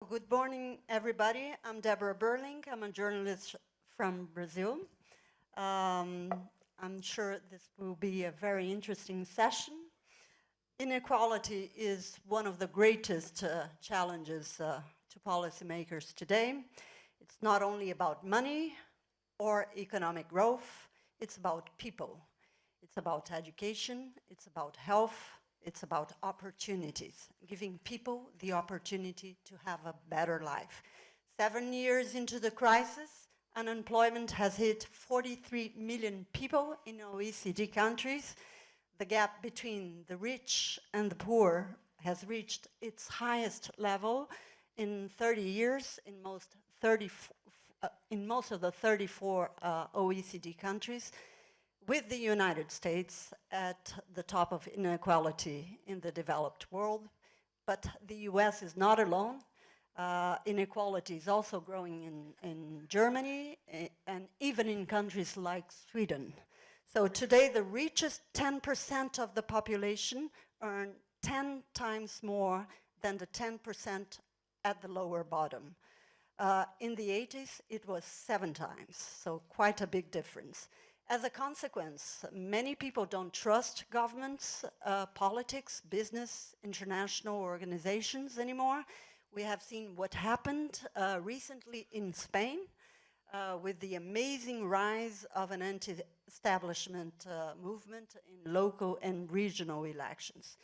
Good morning, everybody. I'm Deborah Berling. I'm a journalist from Brazil. Um, I'm sure this will be a very interesting session. Inequality is one of the greatest challenges to policymakers today. It's not only about money or economic growth, it's about people. It's about education, it's about health, it's about opportunities, giving people the opportunity to have a better life. 7 years into the crisis, unemployment has hit 43 million people in OECD countries. The gap between the rich and the poor has reached its highest level in 30 years in most of the 34 OECD countries, with the United States at the top of inequality in the developed world. But the US is not alone. Inequality is also growing in Germany and even in countries like Sweden. So today the richest 10% of the population earn 10 times more than the 10% at the lower bottom. In the 80s, it was 7 times, so quite a big difference. As a consequence, many people don't trust governments, politics, business, international organizations anymore. We have seen what happened recently in Spain with the amazing rise of an anti-establishment movement in local and regional elections.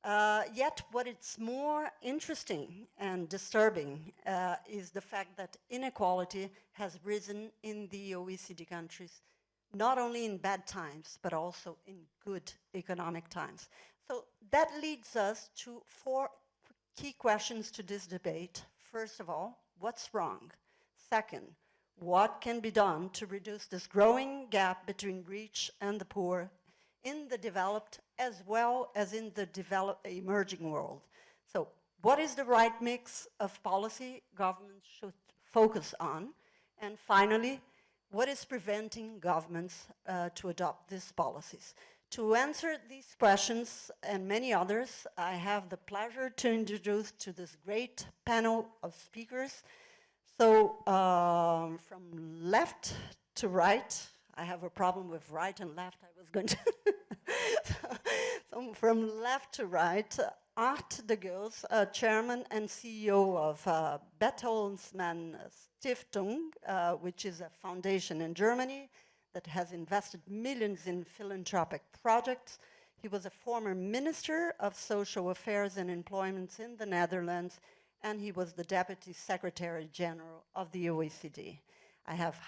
Yet what is more interesting and disturbing is the fact that inequality has risen in the OECD countries, not only in bad times, but also in good economic times. So that leads us to 4 key questions to this debate. First of all, what's wrong? Second, what can be done to reduce this growing gap between rich and the poor in the developed as well as in the emerging world? So what is the right mix of policy governments should focus on? And finally, what is preventing governments to adopt these policies? To answer these questions and many others, I have the pleasure to introduce to this great panel of speakers. So from left to right, I have a problem with right and left. I was going to. So from left to right, Art de Geus, Chairman and CEO of Bertelsmann Stiftung, which is a foundation in Germany that has invested millions in philanthropic projects. He was a former Minister of Social Affairs and Employment in the Netherlands, and he was the Deputy Secretary General of the OECD. I have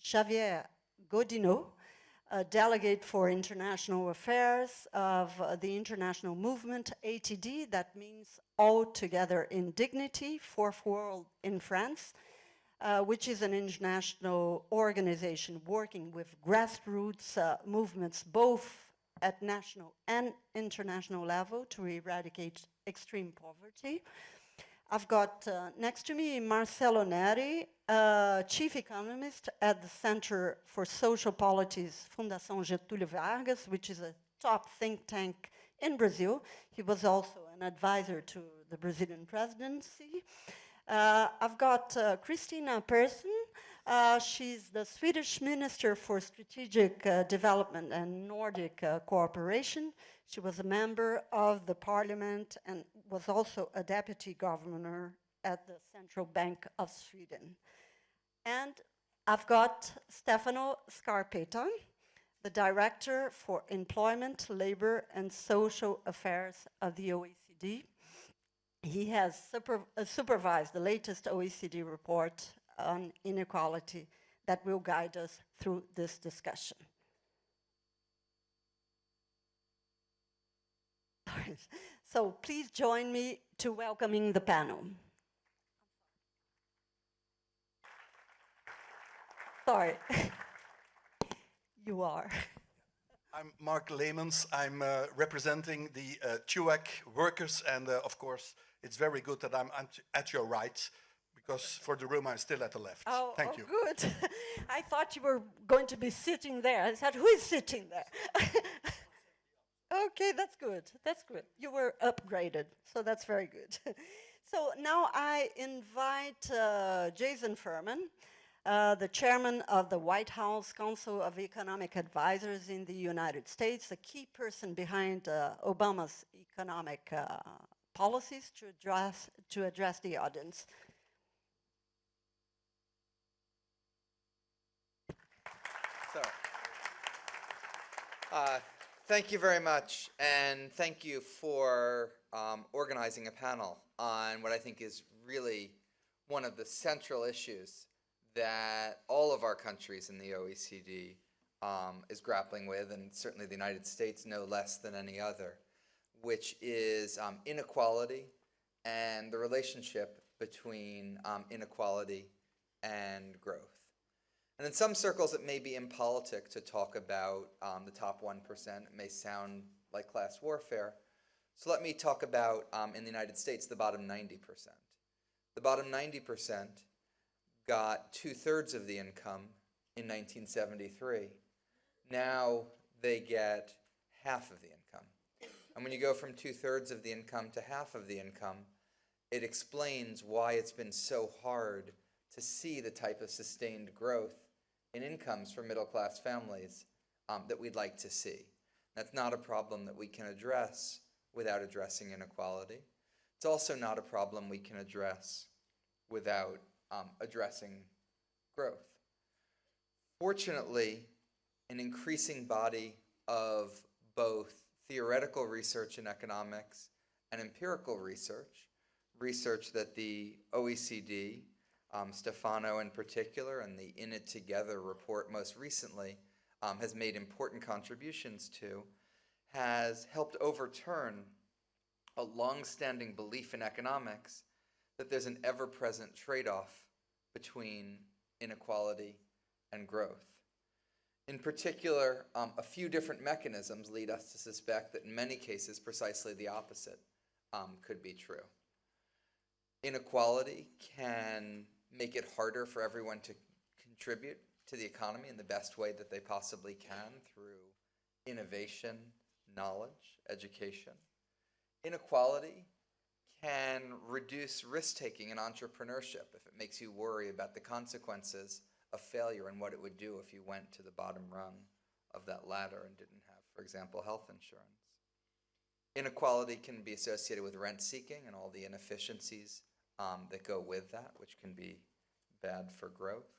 Xavier Godinot, a delegate for international affairs of the international movement, ATD, that means All Together in Dignity, Fourth World in France, which is an international organization working with grassroots movements both at national and international level to eradicate extreme poverty. I've got next to me Marcelo Neri, Chief Economist at the Center for Social Policies, Fundação Getúlio Vargas, which is a top think tank in Brazil. He was also an advisor to the Brazilian presidency. I've got Christina Persson. She's the Swedish Minister for Strategic Development and Nordic Cooperation. She was a member of the parliament and was also a deputy governor at the Central Bank of Sweden. And I've got Stefano Scarpetta, the Director for Employment, Labor and Social Affairs of the OECD. He has supervised the latest OECD report on inequality that will guide us through this discussion. So please join me to welcoming the panel. Sorry. You are. I'm Mark Leemans. I'm representing the TUAC workers, and of course, it's very good that I'm at your right, because for the room, I'm still at the left. Oh, Thank you. Good. I thought you were going to be sitting there. I said, who is sitting there? Okay, that's good. That's good. You were upgraded, so that's very good. So now I invite Jason Furman, the chairman of the White House Council of Economic Advisors in the United States, a key person behind Obama's economic policies to address the audience. So, thank you very much, and thank you for organizing a panel on what I think is really one of the central issues that all of our countries in the OECD is grappling with, and certainly the United States no less than any other, which is inequality and the relationship between inequality and growth. And in some circles, it may be impolitic to talk about the top 1%. It may sound like class warfare. So let me talk about, in the United States, the bottom 90%. The bottom 90% got 2/3 of the income in 1973. Now they get half of the income. And when you go from 2/3 of the income to half of the income, it explains why it's been so hard to see the type of sustained growth in incomes for middle-class families that we'd like to see. That's not a problem that we can address without addressing inequality. It's also not a problem we can address without addressing growth. Fortunately, an increasing body of both theoretical research in economics and empirical research, research that the OECD, Stefano in particular, and the In It Together report most recently has made important contributions to, has helped overturn a long-standing belief in economics that there's an ever-present trade-off between inequality and growth. In particular, a few different mechanisms lead us to suspect that in many cases precisely the opposite could be true. Inequality can make it harder for everyone to contribute to the economy in the best way that they possibly can through innovation, knowledge, education. Inequality can reduce risk-taking and entrepreneurship if it makes you worry about the consequences of failure and what it would do if you went to the bottom rung of that ladder and didn't have, for example, health insurance. Inequality can be associated with rent-seeking and all the inefficiencies that go with that, which can be bad for growth.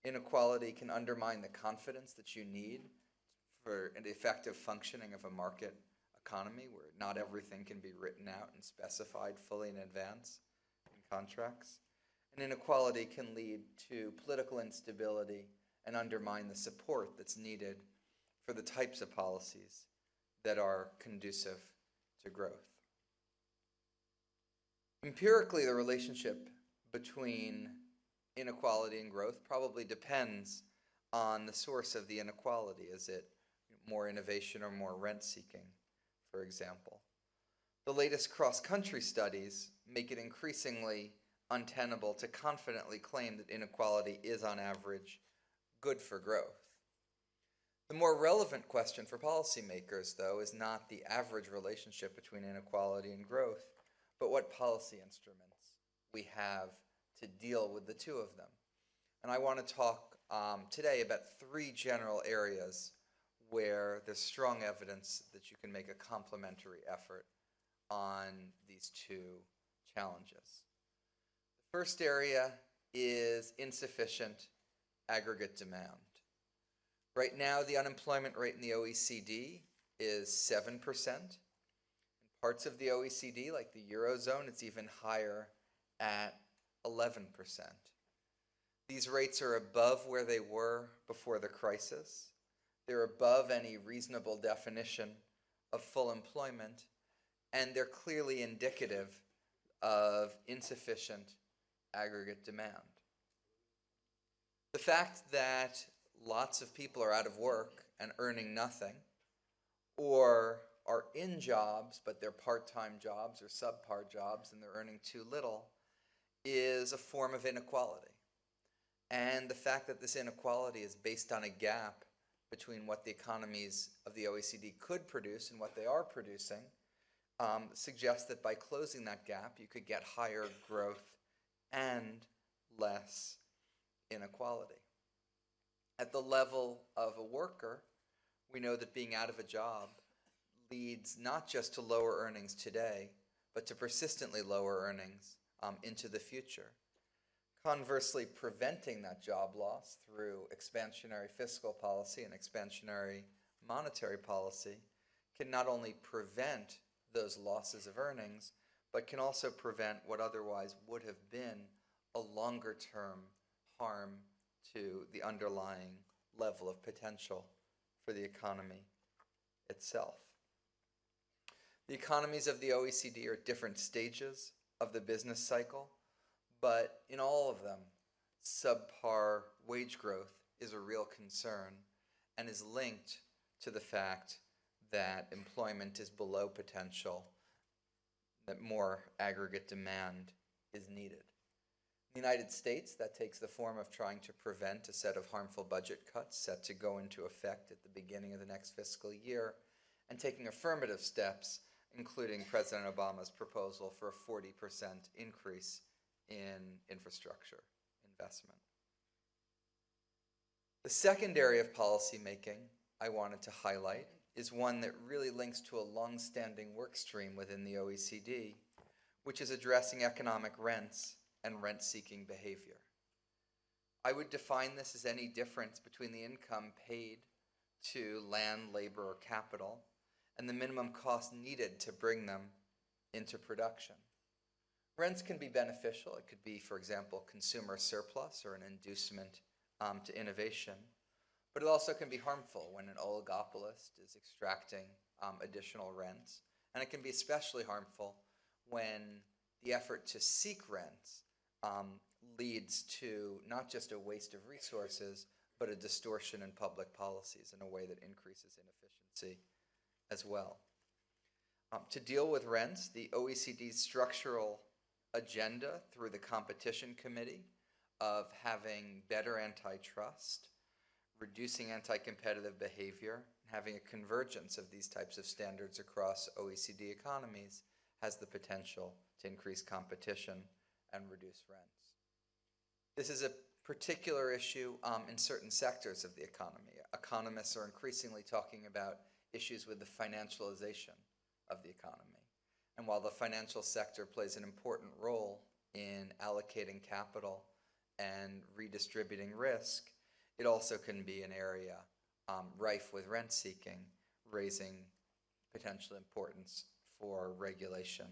Inequality can undermine the confidence that you need for an effective functioning of a market economy where not everything can be written out and specified fully in advance in contracts. And inequality can lead to political instability and undermine the support that's needed for the types of policies that are conducive to growth. Empirically, the relationship between inequality and growth probably depends on the source of the inequality. Is it more innovation or more rent-seeking, for example? The latest cross-country studies make it increasingly untenable to confidently claim that inequality is, on average, good for growth. The more relevant question for policymakers, though, is not the average relationship between inequality and growth, but what policy instruments we have to deal with the two of them. And I want to talk today about three general areas where there's strong evidence that you can make a complementary effort on these two challenges. The first area is insufficient aggregate demand. Right now, the unemployment rate in the OECD is 7%. In parts of the OECD, like the Eurozone, it's even higher at 11%. These rates are above where they were before the crisis. They're above any reasonable definition of full employment, and they're clearly indicative of insufficient aggregate demand. The fact that lots of people are out of work and earning nothing, or are in jobs, but they're part-time jobs or subpar jobs and they're earning too little, is a form of inequality. And the fact that this inequality is based on a gap between what the economies of the OECD could produce and what they are producing suggests that by closing that gap, you could get higher growth and less inequality. At the level of a worker, we know that being out of a job leads not just to lower earnings today, but to persistently lower earnings into the future. Conversely, preventing that job loss through expansionary fiscal policy and expansionary monetary policy can not only prevent those losses of earnings, but can also prevent what otherwise would have been a longer-term harm to the underlying level of potential for the economy itself. The economies of the OECD are at different stages of the business cycle, but in all of them, subpar wage growth is a real concern and is linked to the fact that employment is below potential, that more aggregate demand is needed. In the United States, that takes the form of trying to prevent a set of harmful budget cuts set to go into effect at the beginning of the next fiscal year, and taking affirmative steps, including President Obama's proposal for a 40% increase in infrastructure investment. The second area of policymaking I wanted to highlight is one that really links to a long-standing work stream within the OECD, which is addressing economic rents and rent-seeking behavior. I would define this as any difference between the income paid to land, labor, or capital and the minimum cost needed to bring them into production. Rents can be beneficial. It could be, for example, consumer surplus or an inducement to innovation. But it also can be harmful when an oligopolist is extracting additional rents. And it can be especially harmful when the effort to seek rents leads to not just a waste of resources, but a distortion in public policies in a way that increases inefficiency as well. To deal with rents, the OECD's structural agenda through the Competition Committee of having better antitrust, reducing anti-competitive behavior, having a convergence of these types of standards across OECD economies has the potential to increase competition and reduce rents. This is a particular issue in certain sectors of the economy. Economists are increasingly talking about issues with the financialization of the economy. And while the financial sector plays an important role in allocating capital and redistributing risk, it also can be an area rife with rent seeking, raising potential importance for regulation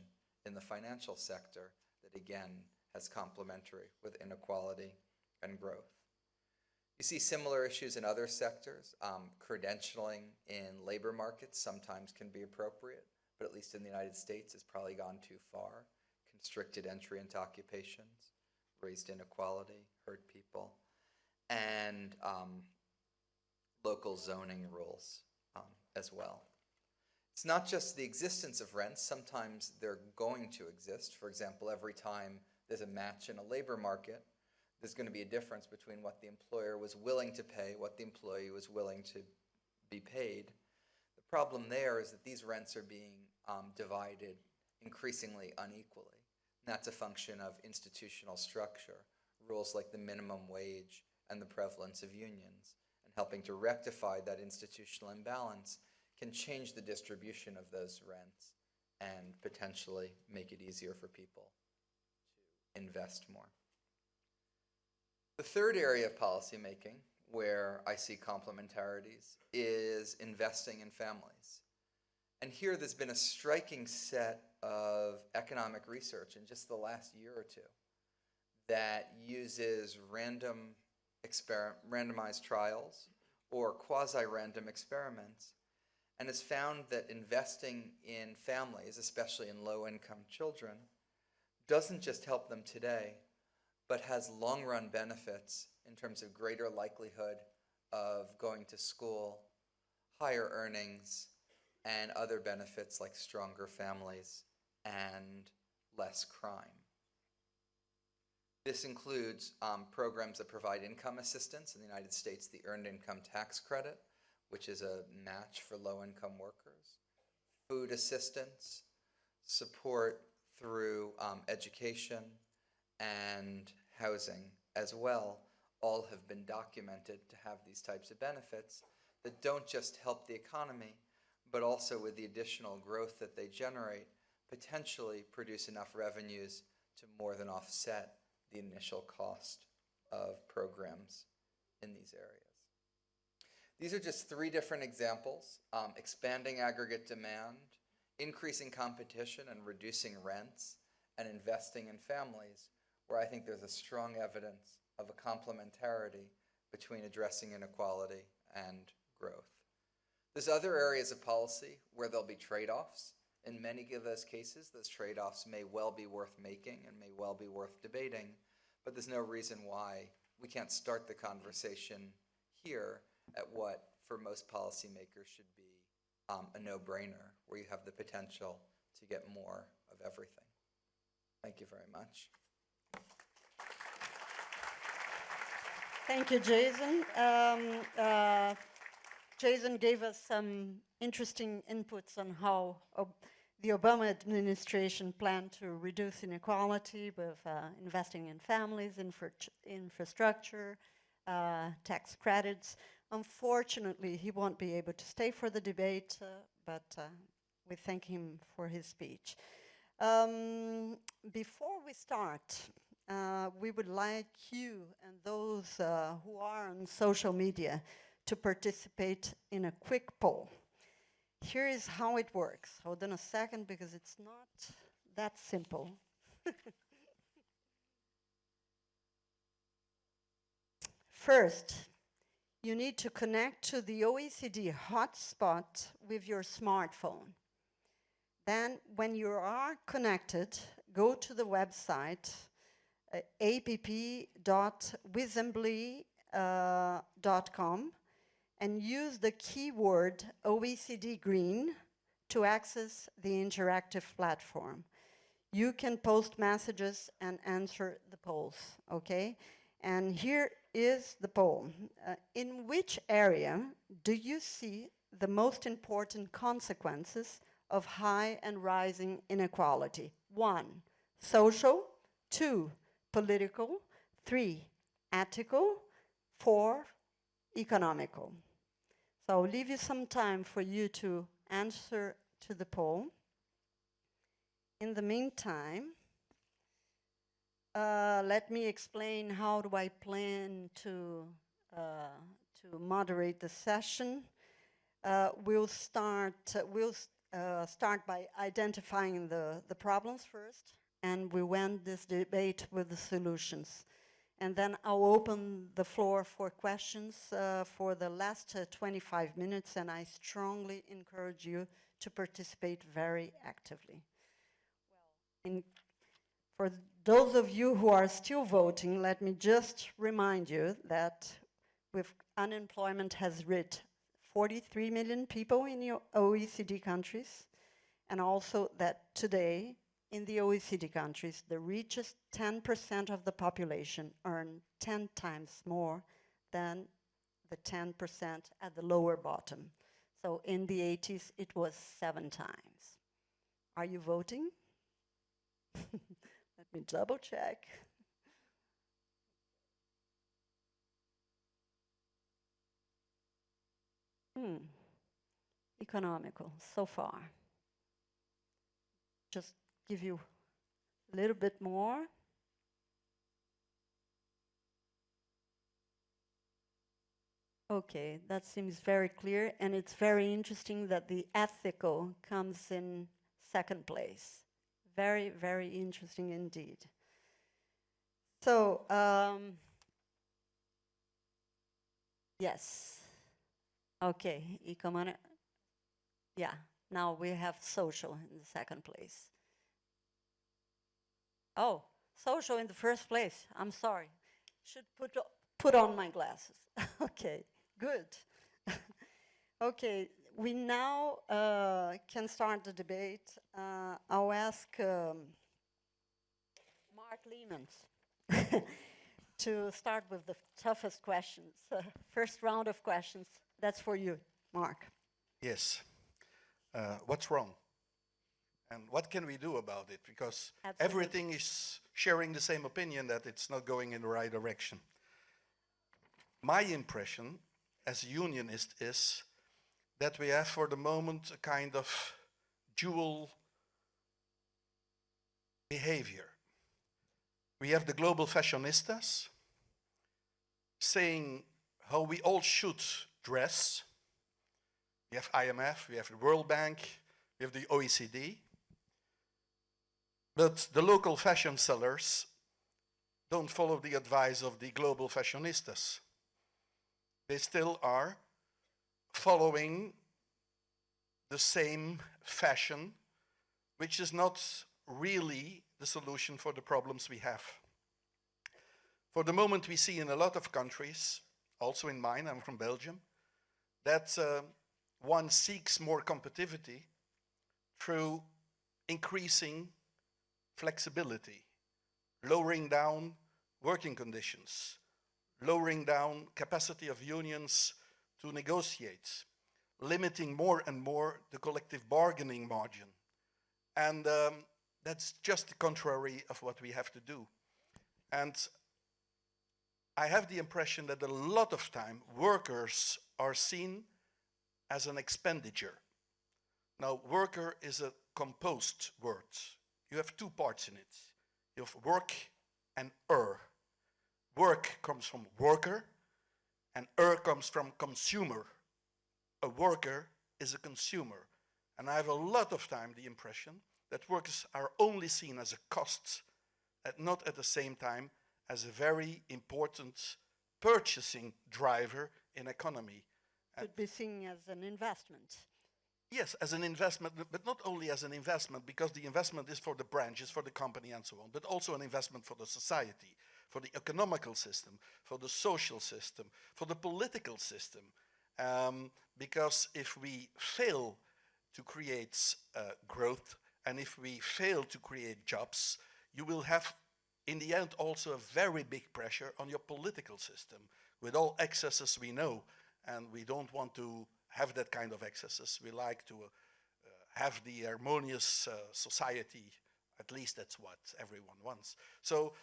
in the financial sector that again has complementary with inequality and growth. You see similar issues in other sectors. Credentialing in labor markets sometimes can be appropriate, but at least in the United States it's probably gone too far. Constricted entry into occupations, raised inequality, hurt people, and local zoning rules as well. It's not just the existence of rents. Sometimes they're going to exist. For example, every time there's a match in a labor market, there's going to be a difference between what the employer was willing to pay, what the employee was willing to be paid. The problem there is that these rents are being divided increasingly unequally. And that's a function of institutional structure, rules like the minimum wage and the prevalence of unions. And helping to rectify that institutional imbalance can change the distribution of those rents and potentially make it easier for people to invest more. The third area of policymaking where I see complementarities is investing in families. And here there's been a striking set of economic research in just the last year or two that uses randomized trials or quasi-random experiments, and has found that investing in families, especially in low-income children, doesn't just help them today, but has long-run benefits in terms of greater likelihood of going to school, higher earnings, and other benefits like stronger families and less crime. This includes programs that provide income assistance. In the United States, the Earned Income Tax Credit, which is a match for low-income workers, food assistance, support through education and housing as well, all have been documented to have these types of benefits that don't just help the economy, but also with the additional growth that they generate, potentially produce enough revenues to more than offset the initial cost of programs in these areas. These are just 3 different examples: expanding aggregate demand, increasing competition and reducing rents, and investing in families, where I think there's a strong evidence of a complementarity between addressing inequality and growth. There's other areas of policy where there'll be trade-offs. In many of those cases, those trade-offs may well be worth making and may well be worth debating, but there's no reason why we can't start the conversation here at what, for most policymakers, should be a no-brainer, where you have the potential to get more of everything. Thank you very much. Thank you, Jason. Jason gave us some interesting inputs on how the Obama administration planned to reduce inequality with investing in families, infrastructure, tax credits. Unfortunately, he won't be able to stay for the debate, but we thank him for his speech. Before we start, we would like you and those who are on social media to participate in a quick poll. Here is how it works. Hold on a second, because it's not that simple. First, you need to connect to the OECD hotspot with your smartphone. Then, when you are connected, go to the website app.wisambly.com and use the keyword OECD Green to access the interactive platform. You can post messages and answer the polls, okay? And here is the poll. In which area do you see the most important consequences of high and rising inequality? 1, social; 2, political; 3, ethical; 4, economical. So I'll leave you some time for you to answer to the poll. In the meantime, let me explain how do I plan to moderate the session. We'll start by identifying the problems first, and we will end this debate with the solutions. And then I'll open the floor for questions for the last 25 minutes, and I strongly encourage you to participate very actively. For those of you who are still voting, let me just remind you that with unemployment has reached 43 million people in your OECD countries, and also that today, in the OECD countries, the richest 10% of the population earn 10 times more than the 10% at the lower bottom. So in the 80s, it was 7 times. Are you voting? Let me double check. Economical, so far. Just give you a little bit more. Okay, that seems very clear, and it's very interesting that the ethical comes in second place. Very, very interesting indeed. So, yes. Okay, yeah, now we have social in the second place. Oh, social in the first place. I'm sorry. Should put on my glasses. Okay, good. Okay, we now can start the debate. I'll ask Mark Leemans to start with the toughest questions. First round of questions. That's for you, Mark. Yes. What's wrong? And what can we do about it? Because Absolutely. everything is sharing the same opinion that it's not going in the right direction. My impression as a unionist is that we have for the moment a kind of dual behavior. We have the global fashionistas saying how we all should dress. We have IMF, we have the World Bank, we have the OECD. But the local fashion sellers don't follow the advice of the global fashionistas. They still are following the same fashion, which is not really the solution for the problems we have. For the moment, we see in a lot of countries, also in mine, I'm from Belgium, that one seeks more competitivity through increasing flexibility, lowering down working conditions, lowering down capacity of unions to negotiate, limiting more and more the collective bargaining margin. And that's just the contrary of what we have to do. And I have the impression that a lot of time workers are seen as an expenditure. Now, worker is a composed word. You have two parts in it. You have work and Work comes from worker, and comes from consumer. A worker is a consumer. And I have a lot of time the impression that workers are only seen as a cost, and not at the same time as a very important purchasing driver in economy. Could be seen as an investment. Yes, as an investment, but not only as an investment, because the investment is for the branches, for the company and so on, but also an investment for the society, for the economical system, for the social system, for the political system. Because if we fail to create growth, and if we fail to create jobs, you will have, in the end, also a very big pressure on your political system, with all excesses we know, and we don't want to have that kind of excesses. We like to have the harmonious society. At least that's what everyone wants. So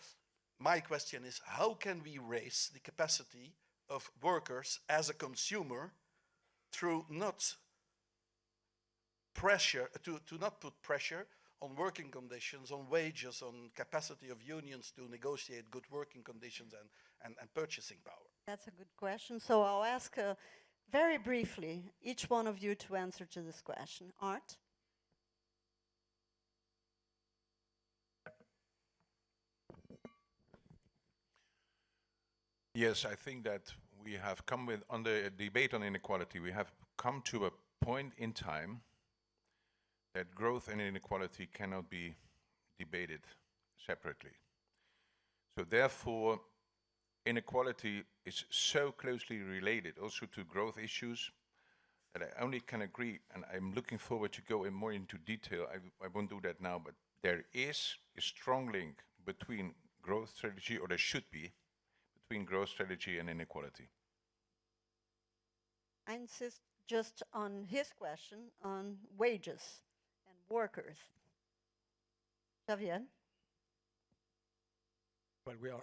my question is, how can we raise the capacity of workers as a consumer through not pressure, to not put pressure on working conditions, on wages, on capacity of unions to negotiate good working conditions and purchasing power? That's a good question. So I'll ask very briefly each one of you to answer to this question. Art? Yes, I think that we have come with, on the debate on inequality, we have come to a point in time that growth and inequality cannot be debated separately. So therefore, inequality is so closely related also to growth issues that I only can agree, and I'm looking forward to go more into detail. I won't do that now, but there is a strong link between growth strategy, or there should be, between growth strategy and inequality. I insist just on his question on wages and workers. Xavier? Well,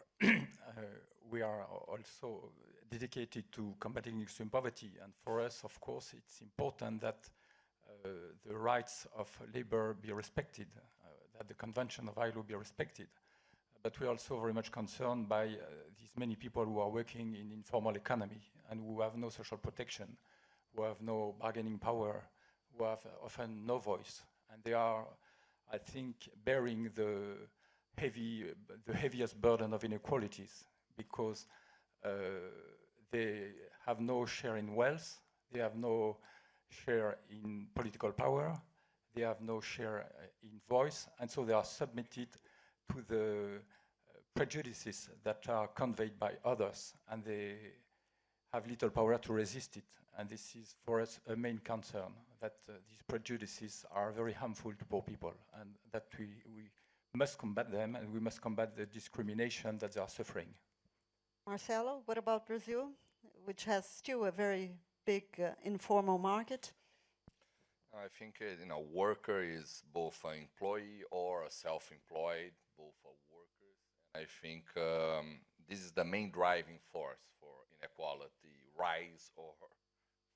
we are also dedicated to combating extreme poverty, and for us, of course, it's important that the rights of labor be respected, that the Convention of ILO be respected. But we're also very much concerned by these many people who are working in informal economy and who have no social protection, who have no bargaining power, who have often no voice, and they are, I think, bearing the heaviest burden of inequalities, because they have no share in wealth, they have no share in political power, they have no share in voice, and so they are submitted to the prejudices that are conveyed by others, and they have little power to resist it. And this is for us a main concern, that these prejudices are very harmful to poor people, and that we must combat them, and we must combat the discrimination that they are suffering. Marcelo, what about Brazil, which has still a very big informal market? I think worker is both an employee or a self-employed, both are workers. I think this is the main driving force for inequality, rise or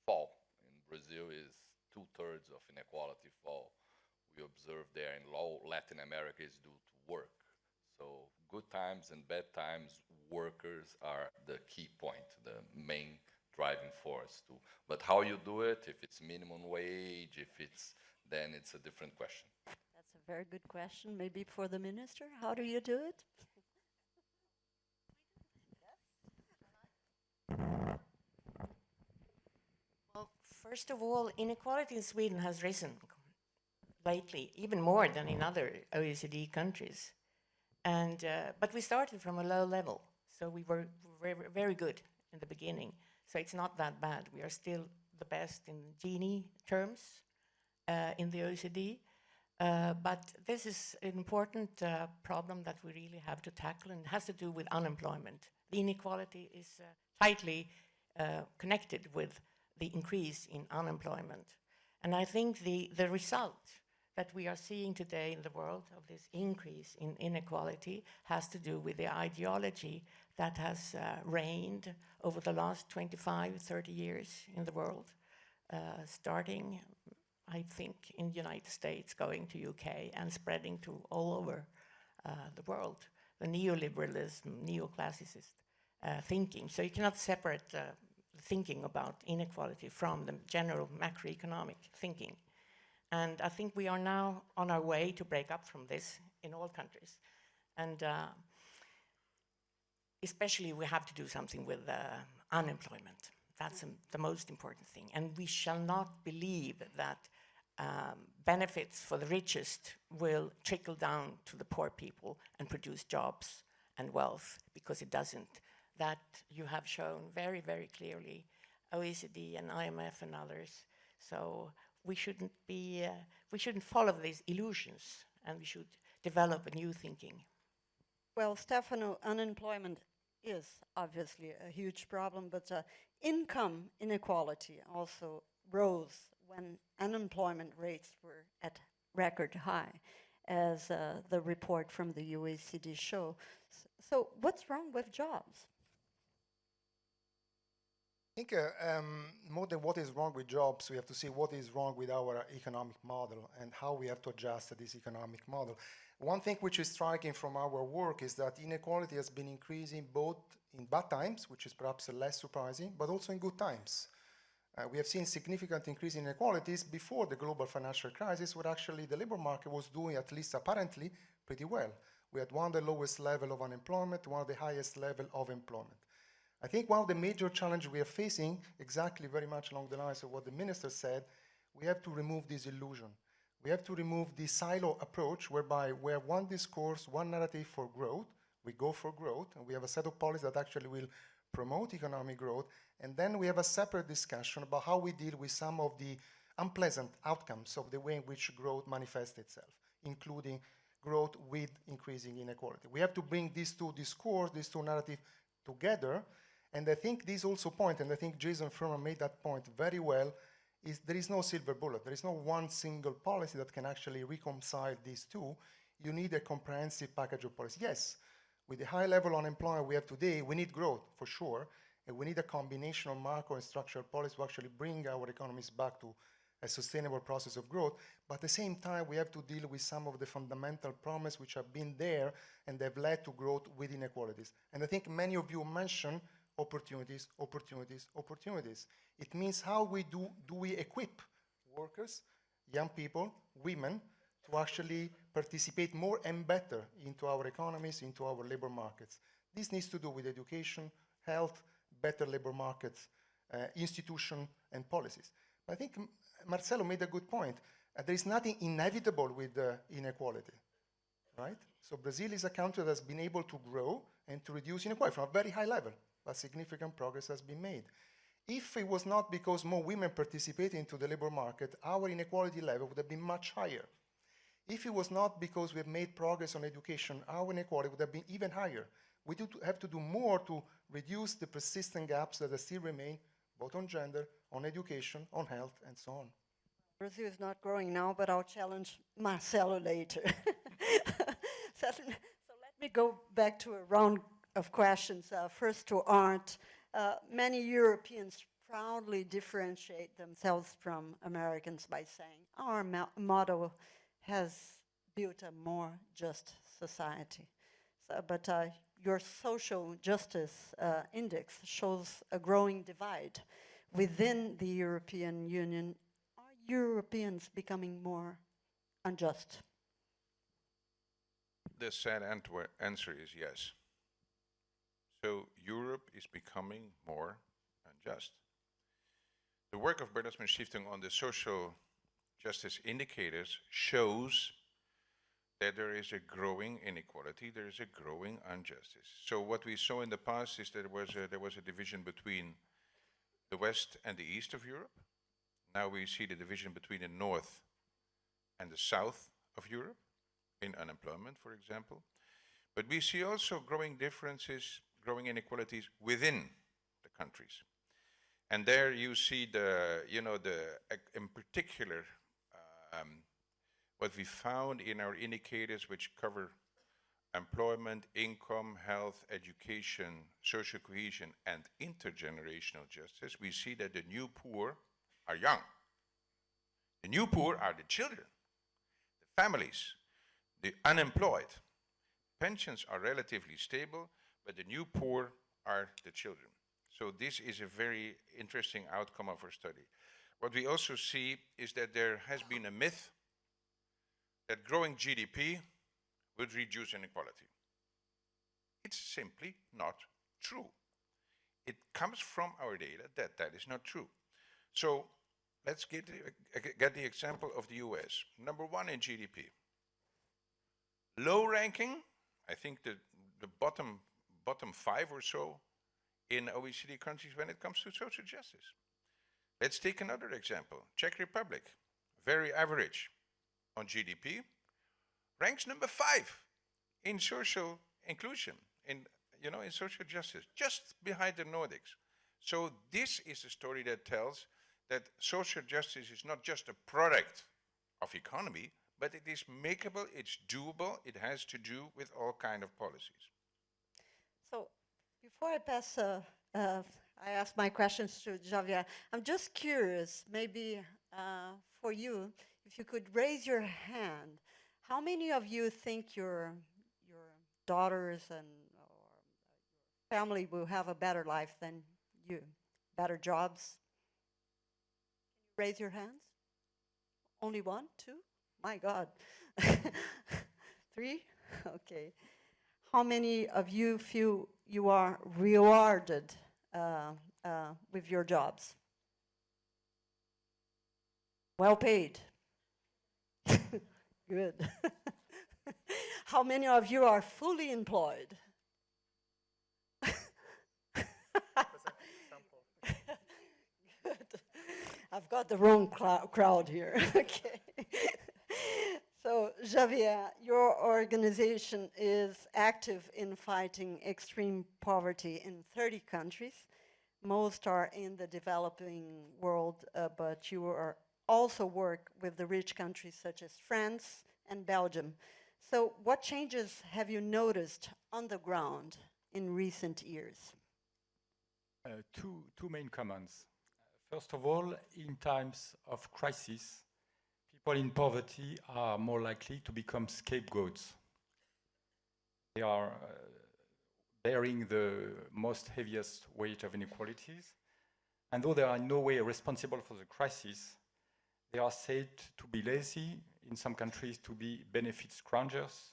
fall. In Brazil is 2/3 of inequality fall. We observe there in Latin America is due to work. So good times and bad times, workers are the key point, the main driving force too. But how you do it, if it's minimum wage, then it's a different question. That's a very good question, maybe for the minister. How do you do it? Well, first of all, inequality in Sweden has risen lately, even more than in other OECD countries. But we started from a low level, so we were very good in the beginning. So it's not that bad. We are still the best in Gini terms in the OECD. But this is an important problem that we really have to tackle, and it has to do with unemployment. The inequality is tightly connected with the increase in unemployment. And I think the result that we are seeing today in the world of this increase in inequality has to do with the ideology that has reigned over the last 25, 30 years in the world, starting, I think, in the United States, going to UK, and spreading to all over the world, the neoliberalism, neoclassicist thinking. So you cannot separate thinking about inequality from the general macroeconomic thinking. And I think we are now on our way to break up from this in all countries. And especially we have to do something with unemployment. That's the most important thing. And we shall not believe that benefits for the richest will trickle down to the poor people and produce jobs and wealth, because it doesn't. That you have shown very, very clearly, OECD and IMF and others. So we shouldn't follow these illusions, and we should develop a new thinking. Well, Stefano, unemployment is obviously a huge problem, but income inequality also rose when unemployment rates were at record high, as the report from the OECD show. So what's wrong with jobs? I think more than what is wrong with jobs, we have to see what is wrong with our economic model and how we have to adjust to this economic model. One thing which is striking from our work is that inequality has been increasing both in bad times, which is perhaps less surprising, but also in good times. We have seen significant increase in inequalities before the global financial crisis, where actually the labor market was doing, at least apparently, pretty well. We had one of the lowest level of unemployment, one of the highest level of employment. I think one of the major challenges we are facing, exactly very much along the lines of what the minister said, we have to remove this illusion. We have to remove the silo approach whereby we have one discourse, one narrative for growth, we go for growth, and we have a set of policies that actually will promote economic growth, and then we have a separate discussion about how we deal with some of the unpleasant outcomes of the way in which growth manifests itself, including growth with increasing inequality. We have to bring these two discourses, these two narratives together. And I think this also point, and I think Jason Furman made that point very well, is there is no silver bullet. There is no one single policy that can actually reconcile these two. You need a comprehensive package of policy. Yes, with the high level of unemployment we have today, we need growth for sure, and we need a combination of macro and structural policy to actually bring our economies back to a sustainable process of growth. But at the same time, we have to deal with some of the fundamental problems which have been there and have led to growth with inequalities. And I think many of you mentioned opportunities, opportunities, opportunities. It means how do we equip workers, young people, women, to actually participate more and better into our economies, into our labor markets. This needs to do with education, health, better labor markets, institution, and policies. I think Marcelo made a good point. There is nothing inevitable with inequality, right? So Brazil is a country that has been able to grow and to reduce inequality from a very high level, but significant progress has been made. If it was not because more women participated into the labor market, our inequality level would have been much higher. If it was not because we have made progress on education, our inequality would have been even higher. We do have to do more to reduce the persistent gaps that still remain, both on gender, on education, on health, and so on. Brazil is not growing now, but I'll challenge Marcelo later. So let me go back to a round of questions. First to Art. Many Europeans proudly differentiate themselves from Americans by saying our model has built a more just society. So, but your social justice index shows a growing divide within the European Union. Are Europeans becoming more unjust? The sad answer is yes. So Europe is becoming more unjust. The work of Bertelsmann Stiftung on the social justice indicators shows that there is a growing inequality, there is a growing injustice. So what we saw in the past is that there was a division between the West and the East of Europe. Now we see the division between the North and the South of Europe, in unemployment, for example. But we see also growing differences, growing inequalities within the countries. And there you see in particular, what we found in our indicators which cover employment, income, health, education, social cohesion, and intergenerational justice, we see that the new poor are young. The new poor are the children, the families, the unemployed. Pensions are relatively stable, but the new poor are the children. So this is a very interesting outcome of our study. What we also see is that there has been a myth that growing GDP would reduce inequality. It's simply not true. It comes from our data that that is not true. So let's get the example of the US. Number one in GDP. Low ranking, I think the bottom 5 or so in OECD countries when it comes to social justice. Let's take another example. Czech Republic, very average on GDP, ranks number 5 in social inclusion, in social justice, just behind the Nordics. So this is a story that tells that social justice is not just a product of economy, but it is makeable, it's doable, it has to do with all kinds of policies. So before I pass, I ask my questions to Javier, I'm just curious, maybe for you, if you could raise your hand, how many of you think your daughters and or family will have a better life than you, better jobs? Can you raise your hands? Only 1, 2? My God. 3? Okay. How many of you feel you are rewarded with your jobs? Well paid. Good. How many of you are fully employed? Good. I've got the wrong crowd here. Okay. So, Javier, your organization is active in fighting extreme poverty in 30 countries. Most are in the developing world, but you are also work with the rich countries such as France and Belgium. So what changes have you noticed on the ground in recent years? Two main comments. First of all, in times of crisis, people in poverty are more likely to become scapegoats. They are bearing the most heaviest weight of inequalities. And though they are in no way responsible for the crisis, they are said to be lazy, in some countries to be benefit scroungers,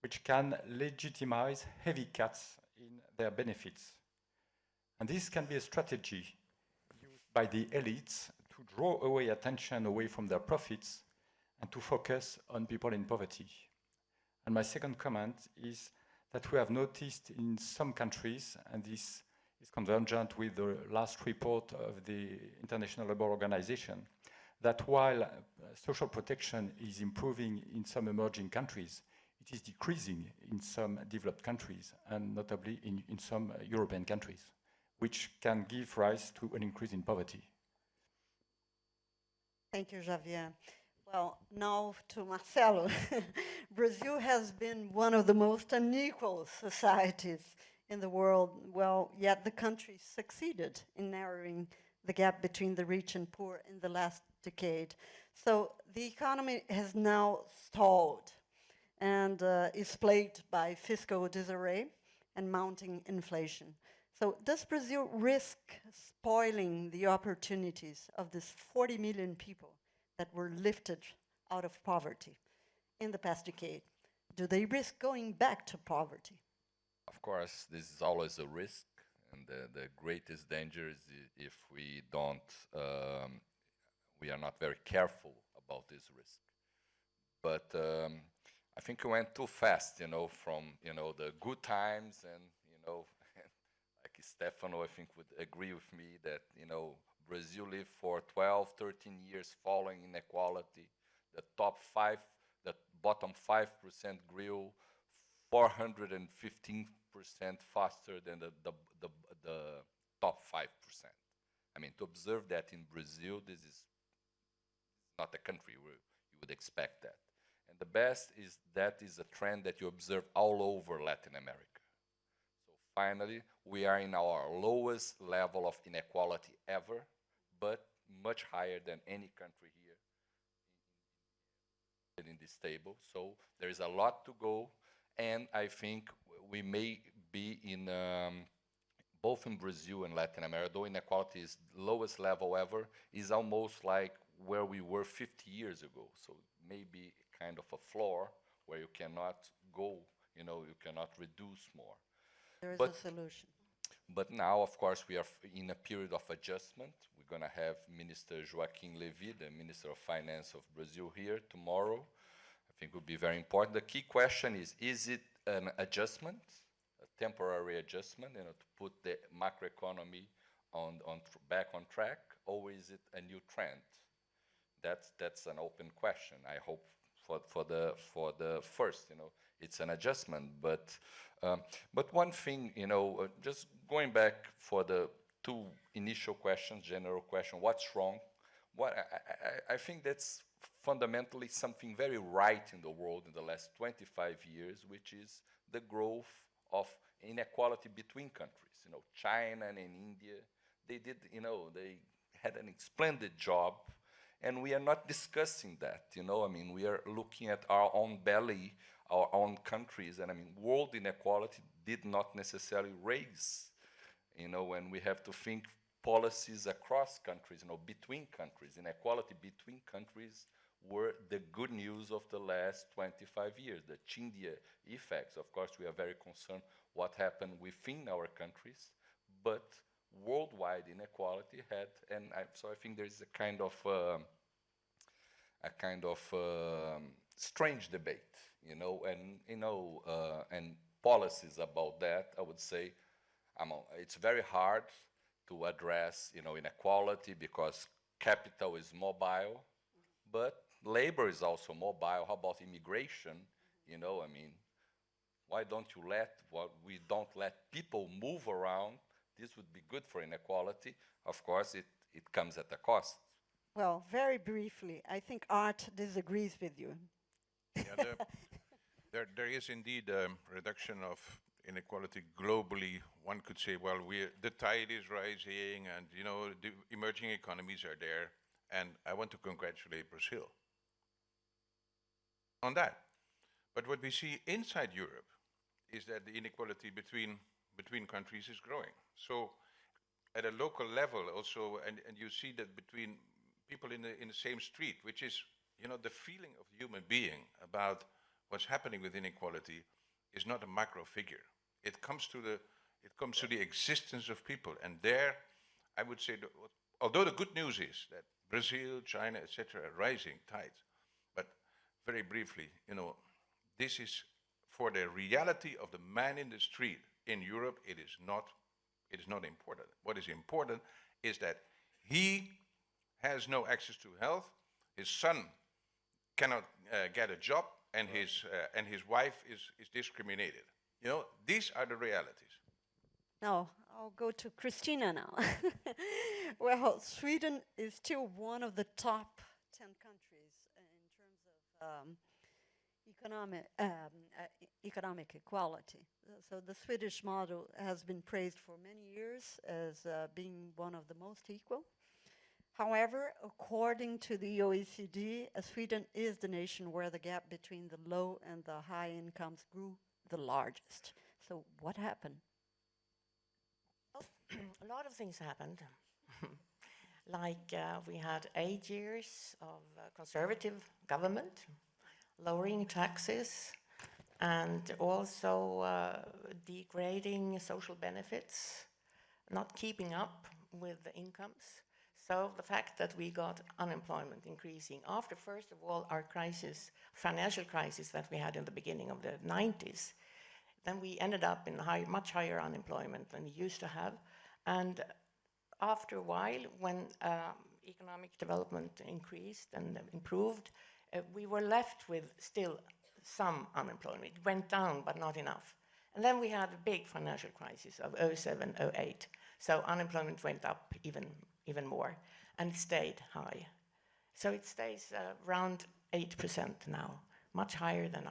which can legitimize heavy cuts in their benefits. And this can be a strategy used by the elites to draw away attention away from their profits and to focus on people in poverty. And my second comment is that we have noticed in some countries, and this is convergent with the last report of the International Labour Organization, that while social protection is improving in some emerging countries, it is decreasing in some developed countries, and notably in some European countries, which can give rise to an increase in poverty. Thank you, Javier. Well, now to Marcelo. Brazil has been one of the most unequal societies in the world. Well, yet the country succeeded in narrowing the gap between the rich and poor in the last decade. So the economy has now stalled and is plagued by fiscal disarray and mounting inflation. So does Brazil risk spoiling the opportunities of these 40 million people that were lifted out of poverty in the past decade? Do they risk going back to poverty? Of course, this is always a risk, and the greatest danger is if we don't, we are not very careful about this risk. But I think we went too fast, from the good times, and like Stefano, I think would agree with me that Brazil lived for 12, 13 years following inequality. The the bottom 5% grew 415% faster than the top 5%. I mean, to observe that in Brazil, this is not a country where you would expect that. And the best is that is a trend that you observe all over Latin America. So finally, we are in our lowest level of inequality ever, but much higher than any country here in this table. So there is a lot to go, and I think we may be in both in Brazil and Latin America, though inequality is lowest level ever, is almost like where we were 50 years ago. So maybe kind of a floor where you cannot go, you cannot reduce more. There is But- a solution. But now, of course, we are in a period of adjustment. We're going to have Minister Joaquim Levy, the Minister of Finance of Brazil, here tomorrow. I think it will be very important. The key question is it an adjustment, a temporary adjustment, to put the macroeconomy back on track, or is it a new trend? That's an open question. I hope for the first, it's an adjustment. But one thing, just going back for the two initial questions, general question, what's wrong? I think that's fundamentally something very right in the world in the last 25 years, which is the growth of inequality between countries. China and India, they did, they had an splendid job, and we are not discussing that. We are looking at our own belly, our own countries, and world inequality did not necessarily raise. When we have to think policies across countries, between countries, inequality between countries were the good news of the last 25 years, the Chindia effects. Of course, we are very concerned what happened within our countries, but worldwide inequality had, so I think there is a kind of strange debate, and policies about that. I would say, it's very hard to address, inequality because capital is mobile, but labor is also mobile. How about immigration? Why don't we don't let people move around? This would be good for inequality. Of course, it comes at a cost. Well, very briefly, I think Art disagrees with you. Yeah, there is indeed a reduction of inequality globally. One could say, well, the tide is rising, and the emerging economies are there, and I want to congratulate Brazil on that. But what we see inside Europe is that the inequality between countries is growing. So at a local level also, and you see that between people in the same street, which is, the feeling of the human being about what's happening with inequality is not a macro figure. It comes to the existence of people. And there, I would say, although the good news is that Brazil, China, etc., are rising tides, but very briefly, this is for the reality of the man in the street in Europe. It is not important. What is important is that he has no access to health. His son cannot get a job, and his wife is discriminated. These are the realities. Now, I'll go to Christina now. Well, Sweden is still one of the top 10 countries in terms of economic equality. So the Swedish model has been praised for many years as being one of the most equal. However, according to the OECD, Sweden is the nation where the gap between the low and the high incomes grew the largest. So what happened? A lot of things happened. Like we had 8 years of conservative government, lowering taxes, and also degrading social benefits, not keeping up with the incomes. So the fact that we got unemployment increasing after, first of all, our crisis, financial crisis that we had in the beginning of the 90s, then we ended up in much higher unemployment than we used to have. And after a while, when economic development increased and improved, we were left with still some unemployment. It went down, but not enough. And then we had a big financial crisis of 07, 08. So unemployment went up even more, and it stayed high. So it stays around 8% now, much higher than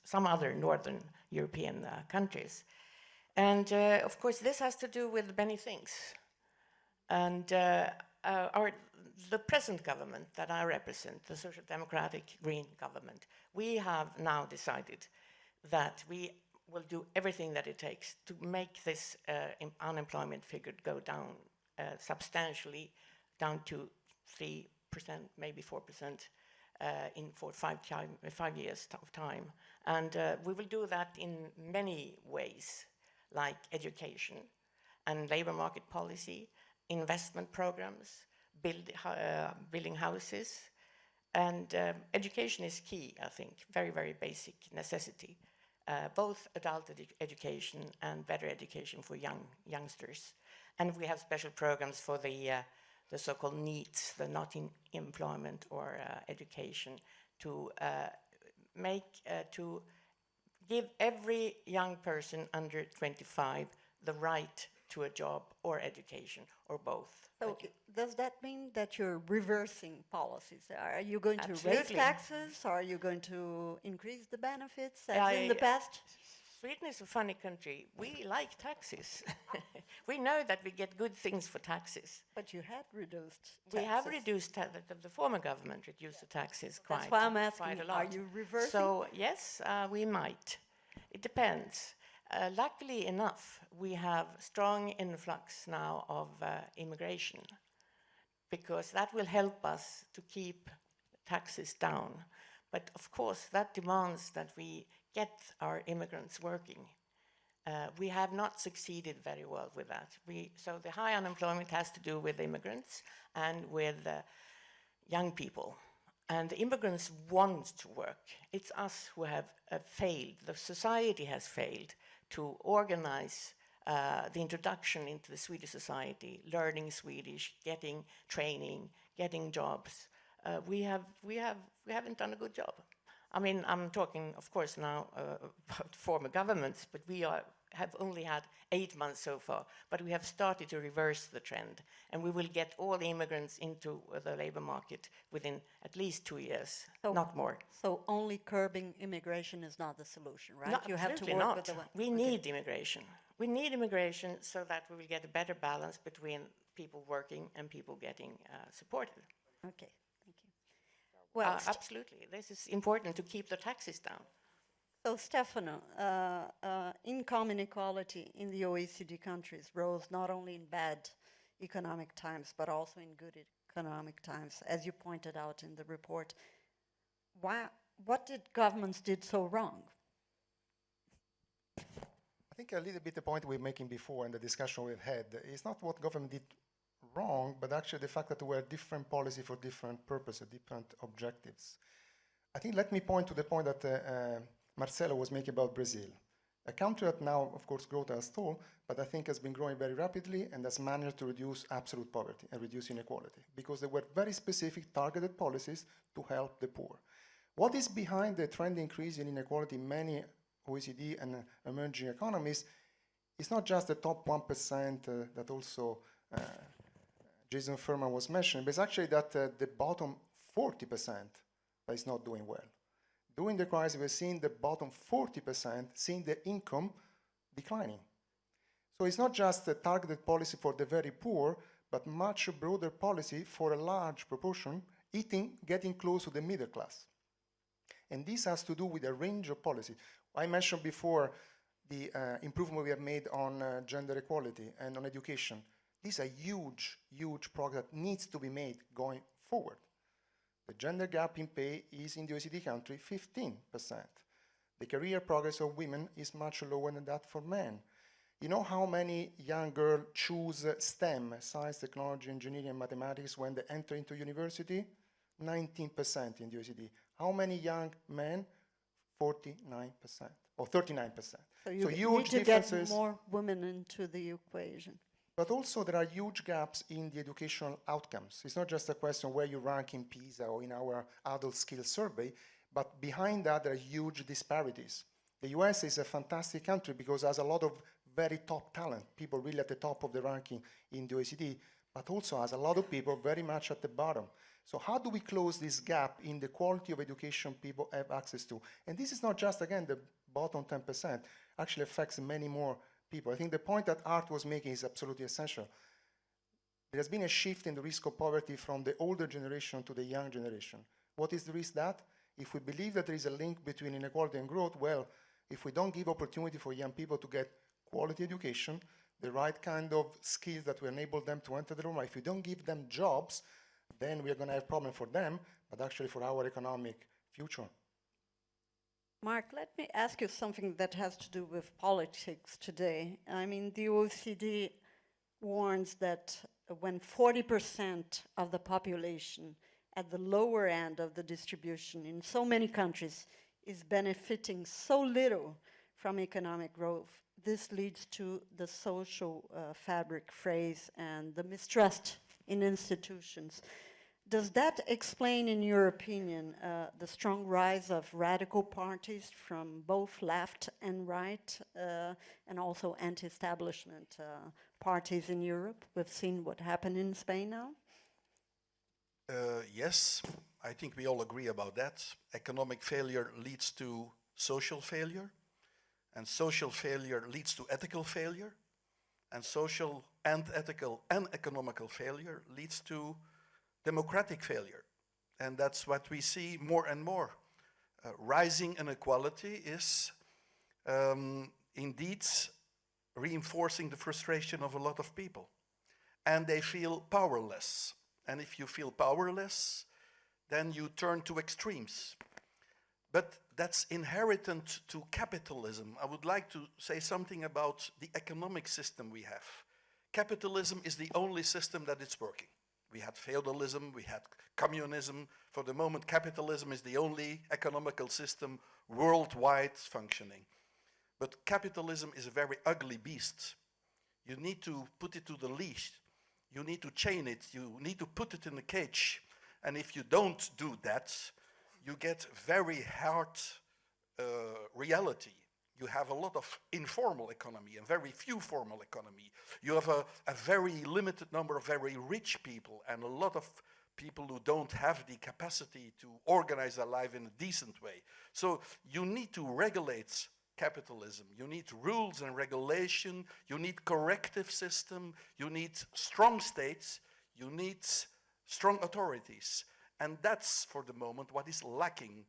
some other Northern European countries. And of course, this has to do with many things. And the present government that I represent, the Social Democratic Green government, we have now decided that we will do everything that it takes to make this unemployment figure go down substantially, down to 3%, maybe 4%, in 5 years of time. And we will do that in many ways, like education and labor market policy, investment programs, building houses. And education is key, I think, very, very basic necessity. Both adult education and better education for youngsters. And we have special programs for the so-called NEETs, the not in employment or education, to give every young person under 25 the right to a job or education, or both. So does that mean that you're reversing policies? Are you going to raise Absolutely. taxes? Or are you going to increase the benefits as in the past? Sweden is a funny country. We like taxes. We know that we get good things for taxes. But you had reduced taxes. We have reduced, the former government reduced the taxes quite a lot. That's why I'm asking, are you reversing? So yes, we might. It depends. Luckily enough, we have strong influx now of immigration, because that will help us to keep taxes down. But of course, that demands that we get our immigrants working. We have not succeeded very well with that. So the high unemployment has to do with immigrants and with young people. And the immigrants want to work. It's us who have failed. The society has failed to organize the introduction into the Swedish society, learning Swedish, getting training, getting jobs. We haven't done a good job. I mean, I'm talking, of course, now about former governments, but we have only had 8 months so far. But we have started to reverse the trend, and we will get all the immigrants into the labor market within at least 2 years, not more. So only curbing immigration is not the solution, right? No, you have to absolutely work not. with the We need immigration. We need immigration so that we will get a better balance between people working and people getting supported. Okay, thank you. Well, absolutely. This is important to keep the taxes down. So, Stefano, income inequality in the OECD countries rose not only in bad economic times, but also in good economic times, as you pointed out in the report. What did governments did so wrong? I think a little bit the point we were making before in the discussion we've had is not what government did wrong, but actually the fact that there were different policy for different purposes, different objectives. I think let me point to the point that Marcelo was making about Brazil. A country that now, of course, growth has stalled, but I think has been growing very rapidly and has managed to reduce absolute poverty and reduce inequality because there were very specific targeted policies to help the poor. What is behind the trend increase in inequality in many OECD and emerging economies is not just the top 1% that also Jason Furman was mentioning, but it's actually that the bottom 40% that is not doing well. During the crisis, we're seeing the bottom 40% seeing the income declining. So it's not just a targeted policy for the very poor, but much broader policy for a large proportion, getting close to the middle class. And this has to do with a range of policies. I mentioned before the improvement we have made on gender equality and on education. These are huge, huge progress that needs to be made going forward. The gender gap in pay is in the OECD country 15%. The career progress of women is much lower than that for men. You know how many young girls choose STEM, science, technology, engineering, and mathematics when they enter into university? 19% in the OECD. How many young men? 49% or 39%. So you huge need to get differences. more women into the equation. But also there are huge gaps in the educational outcomes. It's not just a question where you rank in PISA or in our adult skills survey, but behind that there are huge disparities. The US is a fantastic country because it has a lot of very top talent, people really at the top of the ranking in the OECD, but also has a lot of people very much at the bottom. So how do we close this gap in the quality of education people have access to? And this is not just, again, the bottom 10%, actually affects many more people. I think the point that Art was making is absolutely essential. There has been a shift in the risk of poverty from the older generation to the young generation. What is the risk that? If we believe that there is a link between inequality and growth, well, if we don't give opportunity for young people to get quality education, the right kind of skills that will enable them to enter the room, if we don't give them jobs, then we are going to have a problem for them, but actually for our economic future. Mark, let me ask you something that has to do with politics today. I mean, the OECD warns that when 40% of the population at the lower end of the distribution in so many countries is benefiting so little from economic growth, this leads to the social fabric phrase and the mistrust in institutions. Does that explain, in your opinion, the strong rise of radical parties from both left and right, and also anti-establishment parties in Europe? We've seen what happened in Spain now. Yes, I think we all agree about that. Economic failure leads to social failure, and social failure leads to ethical failure, and social and ethical and economical failure leads to democratic failure. And that's what we see more and more. Rising inequality is indeed reinforcing the frustration of a lot of people. And they feel powerless. And if you feel powerless, then you turn to extremes. But that's inherent to capitalism. I would like to say something about the economic system we have. Capitalism is the only system that is working. We had feudalism, we had communism. For the moment, capitalism is the only economical system worldwide functioning. But capitalism is a very ugly beast. You need to put it to the leash. You need to chain it. You need to put it in a cage. And if you don't do that, you get very hard reality. You have a lot of informal economy and very few formal economy. You have a very limited number of very rich people and a lot of people who don't have the capacity to organize their life in a decent way. So you need to regulate capitalism. You need rules and regulation. You need corrective system. You need strong states. You need strong authorities. And that's, for the moment, what is lacking.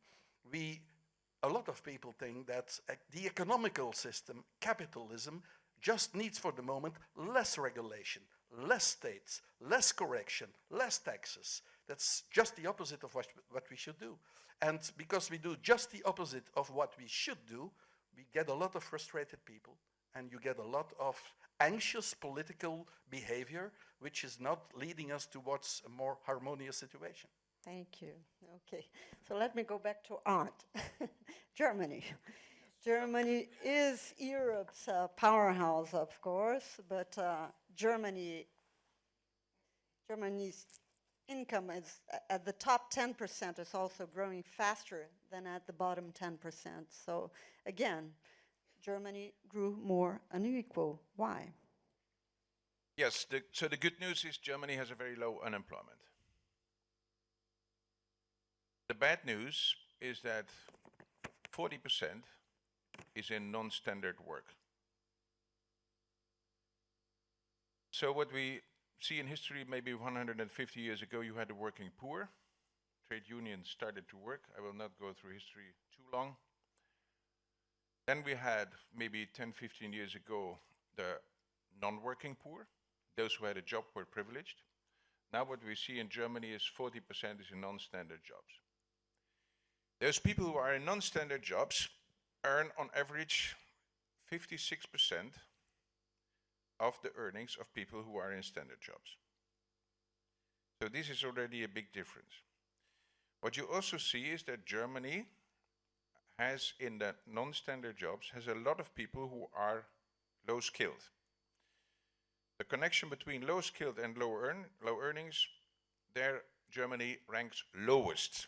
A lot of people think that the economical system, capitalism, just needs for the moment less regulation, less states, less correction, less taxes. That's just the opposite of what we should do. And because we do just the opposite of what we should do, we get a lot of frustrated people and you get a lot of anxious political behavior, which is not leading us towards a more harmonious situation. Thank you. Okay, so let me go back to Art. Germany. Germany is Europe's powerhouse, of course, but Germany's income is at the top 10% is also growing faster than at the bottom 10%. So again, Germany grew more unequal. Why? Yes, so the good news is Germany has a very low unemployment. The bad news is that 40% is in non-standard work. So what we see in history, maybe 150 years ago, you had the working poor. Trade unions started to work. I will not go through history too long. Then we had, maybe 10, 15 years ago, the non-working poor. Those who had a job were privileged. Now what we see in Germany is 40% is in non-standard jobs. Those people who are in non-standard jobs earn on average 56% of the earnings of people who are in standard jobs. So this is already a big difference. What you also see is that Germany has, in the non-standard jobs, has a lot of people who are low-skilled. The connection between low-skilled and low earnings, there Germany ranks lowest.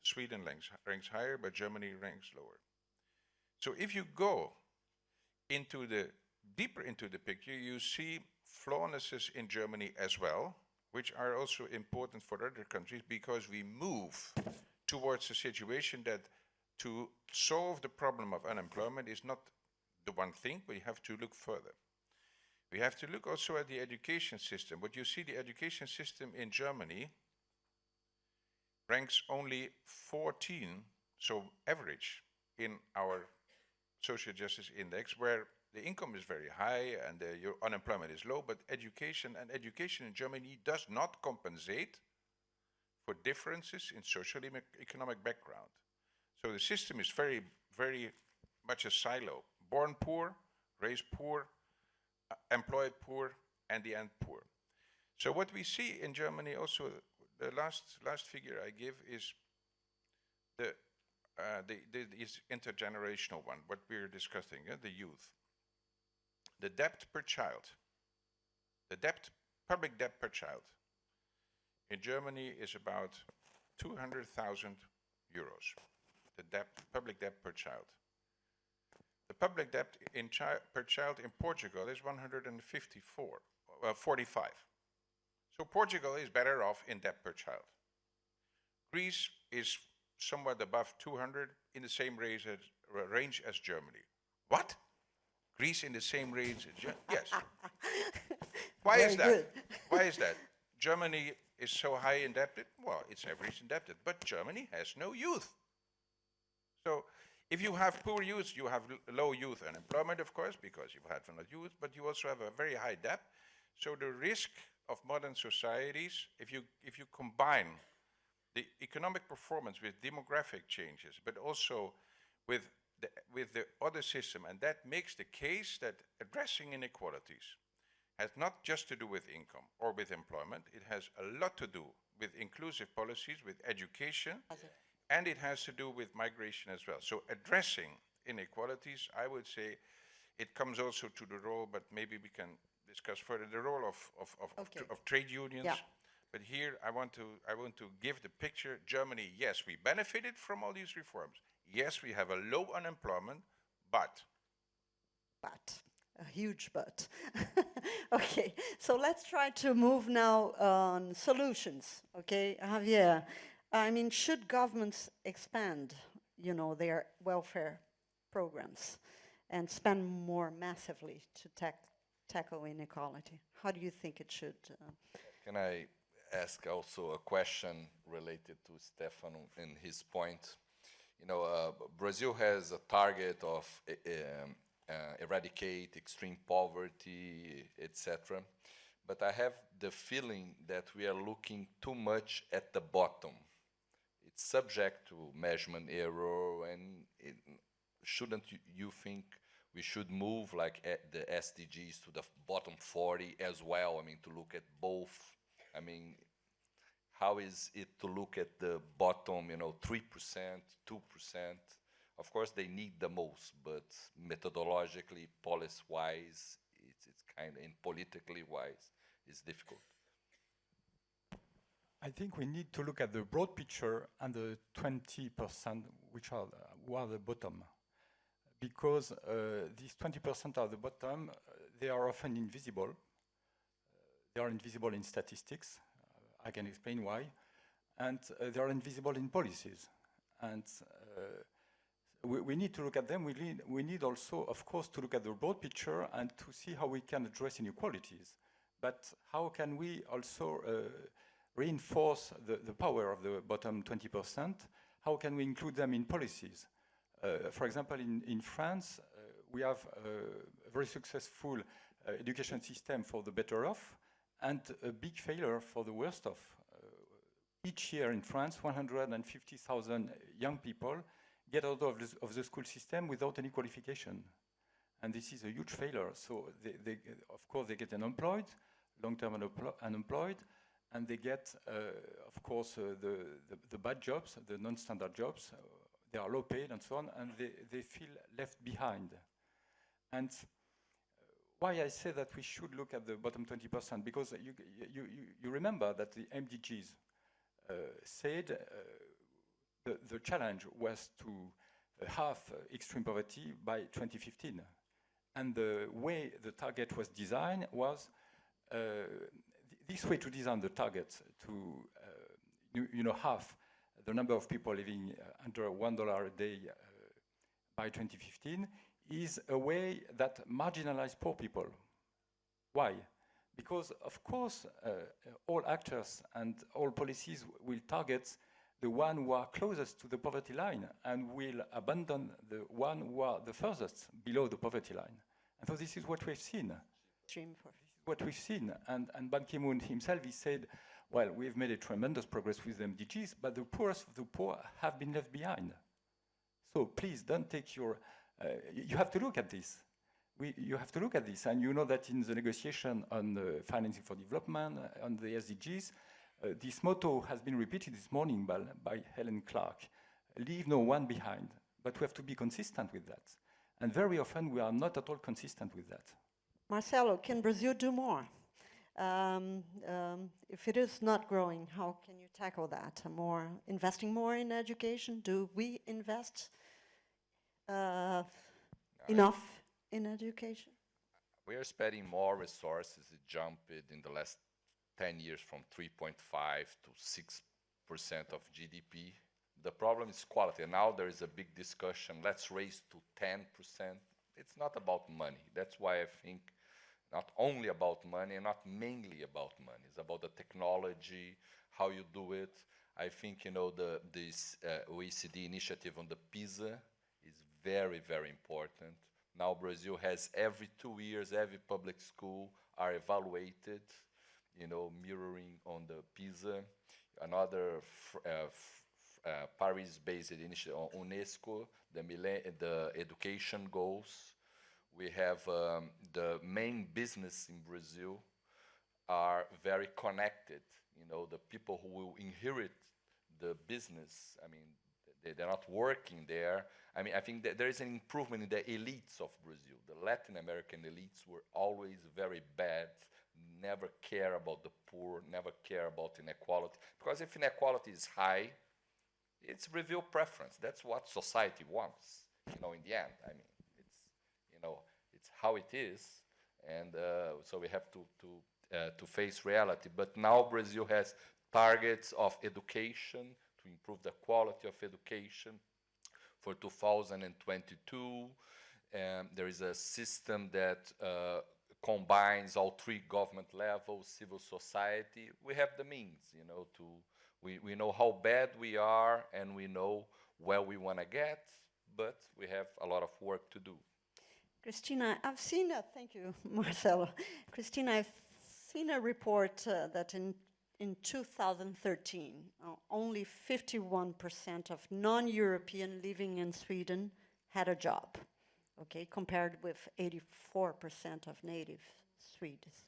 Sweden ranks higher, but Germany ranks lower. So if you go deeper into the picture, you see flawnesses in Germany as well, which are also important for other countries, because we move towards a situation that to solve the problem of unemployment is not the one thing, but you have to look further. We have to look also at the education system. What you see, the education system in Germany ranks only 14, so average, in our social justice index, where the income is very high and your unemployment is low, but education in Germany does not compensate for differences in social economic background. So the system is very, very much a silo. Born poor, raised poor, employed poor, and the end poor. So what we see in Germany also, the last figure I give is is intergenerational one, what we're discussing, the youth. The debt per child, public debt per child in Germany is about 200,000 euros. The public debt per child. The public debt per child in Portugal is 45. So Portugal is better off in debt per child. Greece is somewhat above 200, in the same range as Germany. What? Greece in the same range as Germany? Yes. Why is that? Why is that? Germany is so high indebted? Well, it's average indebted, but Germany has no youth. So if you have poor youth, you have low youth unemployment, of course, because you have no youth, but you also have a very high debt. So the risk of modern societies, if you combine the economic performance with demographic changes, but also with the other system, and that makes the case that addressing inequalities has not just to do with income or with employment, it has a lot to do with inclusive policies, with education, and it has to do with migration as well. So addressing inequalities, I would say, it comes also to the role, but maybe we can discuss further, the role of trade unions. Yeah. But here I want to give the picture. Germany, yes, we benefited from all these reforms. Yes, we have a low unemployment, but a huge but. Okay, so let's try to move now on solutions. Okay, Javier, I mean, should governments expand, their welfare programs and spend more massively to tackle inequality? How do you think it should? Can I ask also a question related to Stefan and his point? Brazil has a target of eradicate extreme poverty, etc. But I have the feeling that we are looking too much at the bottom. It's subject to measurement error, and shouldn't you think we should move like the SDGs to the bottom 40 as well? I mean, to look at both. I mean, how is it to look at the bottom, 3%, 2%? Of course, they need the most, but methodologically, policy-wise, it's kind of, and politically wise, it's difficult. I think we need to look at the broad picture and the 20% who are the bottom. Because these 20% are the bottom, they are often invisible. They are invisible in statistics. I can explain why. and they are invisible in policies. And we need to look at them. We need also, of course, to look at the broad picture and to see how we can address inequalities. But how can we also reinforce the power of the bottom 20%? How can we include them in policies? For example, in France, we have a very successful education system for the better off and a big failure for the worst off. Each year in France, 150,000 young people get out of the school system without any qualification. And this is a huge failure. So of course, they get unemployed, long-term unemployed, and they get, of course, the bad jobs, the non-standard jobs. They are low paid and so on, and they feel left behind. And why I say that we should look at the bottom 20%, because you remember that the MDGs said the challenge was to halve extreme poverty by 2015. And the way the target was designed was this way to design the target to half the number of people living under $1 a day by 2015 is a way that marginalizes poor people. Why? Because, of course, all actors and all policies will target the one who are closest to the poverty line and will abandon the one who are the furthest below the poverty line. And so this is what we've seen. What we've seen. And Ban Ki-moon himself, he said, well, we've made a tremendous progress with MDGs, but the poorest of the poor have been left behind. So please don't take your... you have to look at this. You have to look at this. And you know that in the negotiation on the financing for development, on the SDGs, this motto has been repeated this morning by Helen Clark, leave no one behind. But we have to be consistent with that. And very often we are not at all consistent with that. Marcelo, can Brazil do more? If it is not growing, how can you tackle that? Investing more in education? Do we invest enough in education? We are spending more resources. It jumped in the last 10 years from 3.5 to 6% of GDP. The problem is quality. And now there is a big discussion. Let's raise to 10%. It's not about money. That's why I think not only about money and not mainly about money. It's about the technology, how you do it. I think, this OECD initiative on the PISA is very, very important. Now Brazil has every 2 years, every public school are evaluated, mirroring on the PISA. Another Paris-based initiative on UNESCO, the education goals. We have the main business in Brazil are very connected. The people who will inherit the business, they're not working there. I think that there is an improvement in the elites of Brazil. The Latin American elites were always very bad, never care about the poor, never care about inequality. Because if inequality is high, it's Brazil preference. That's what society wants, in the end. It's how it is. And so we have to face reality. But now Brazil has targets of education to improve the quality of education for 2022. There is a system that combines all three government levels, civil society. We have the means, we know how bad we are and we know where we want to get, but we have a lot of work to do. Cristina, I've seen thank you, Marcelo. Cristina, I've seen a report that in 2013, only 51% of non-European living in Sweden had a job, compared with 84% of native Swedes.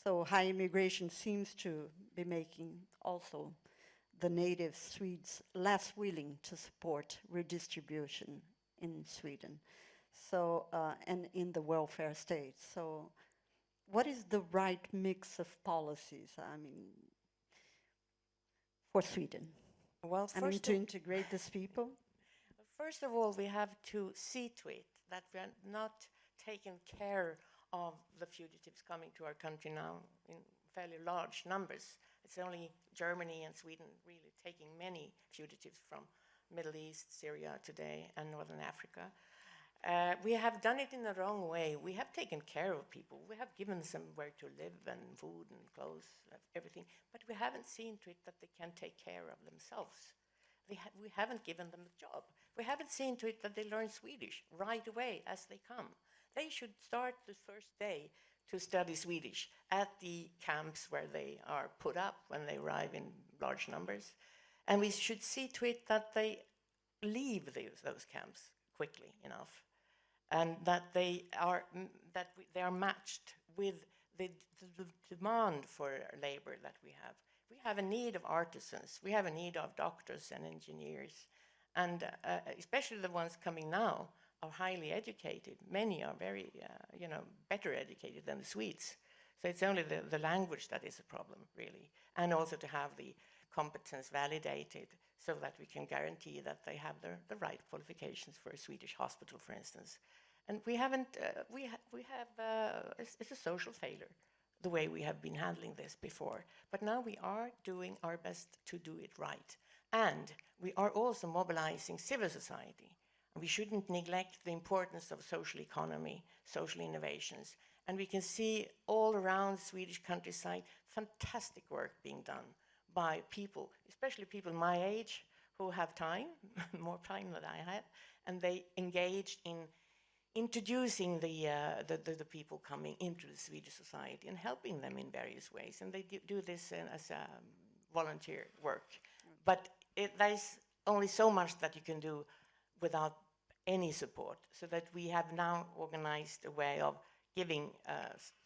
So high immigration seems to be making also the native Swedes less willing to support redistribution in Sweden. So, and in the welfare state. So what is the right mix of policies, for Sweden? Well, to integrate these people? First of all, we have to see to it that we are not taking care of the fugitives coming to our country now in fairly large numbers. It's only Germany and Sweden really taking many fugitives from Middle East, Syria today, and Northern Africa. We have done it in the wrong way. We have taken care of people. We have given them somewhere to live and food and clothes, everything. But we haven't seen to it that they can take care of themselves. We haven't given them a job. We haven't seen to it that they learn Swedish right away as they come. They should start the first day to study Swedish at the camps where they are put up when they arrive in large numbers. And we should see to it that they leave those camps quickly enough, and that they are matched with the demand for labor that we have. We have a need of artisans. We have a need of doctors and engineers, and especially the ones coming now are highly educated. Many are very, better educated than the Swedes. So it's only the language that is a problem, really, and also to have the competence validated so that we can guarantee that they have the right qualifications for a Swedish hospital, for instance. And we haven't, it's a social failure, the way we have been handling this before. But now we are doing our best to do it right. And we are also mobilizing civil society. And we shouldn't neglect the importance of social economy, social innovations. And we can see all around the Swedish countryside fantastic work being done by people, especially people my age, who have time, more time than I have, and they engaged in introducing the people coming into the Swedish society and helping them in various ways. And they do this as a volunteer work. But there's only so much that you can do without any support, so that we have now organized a way of giving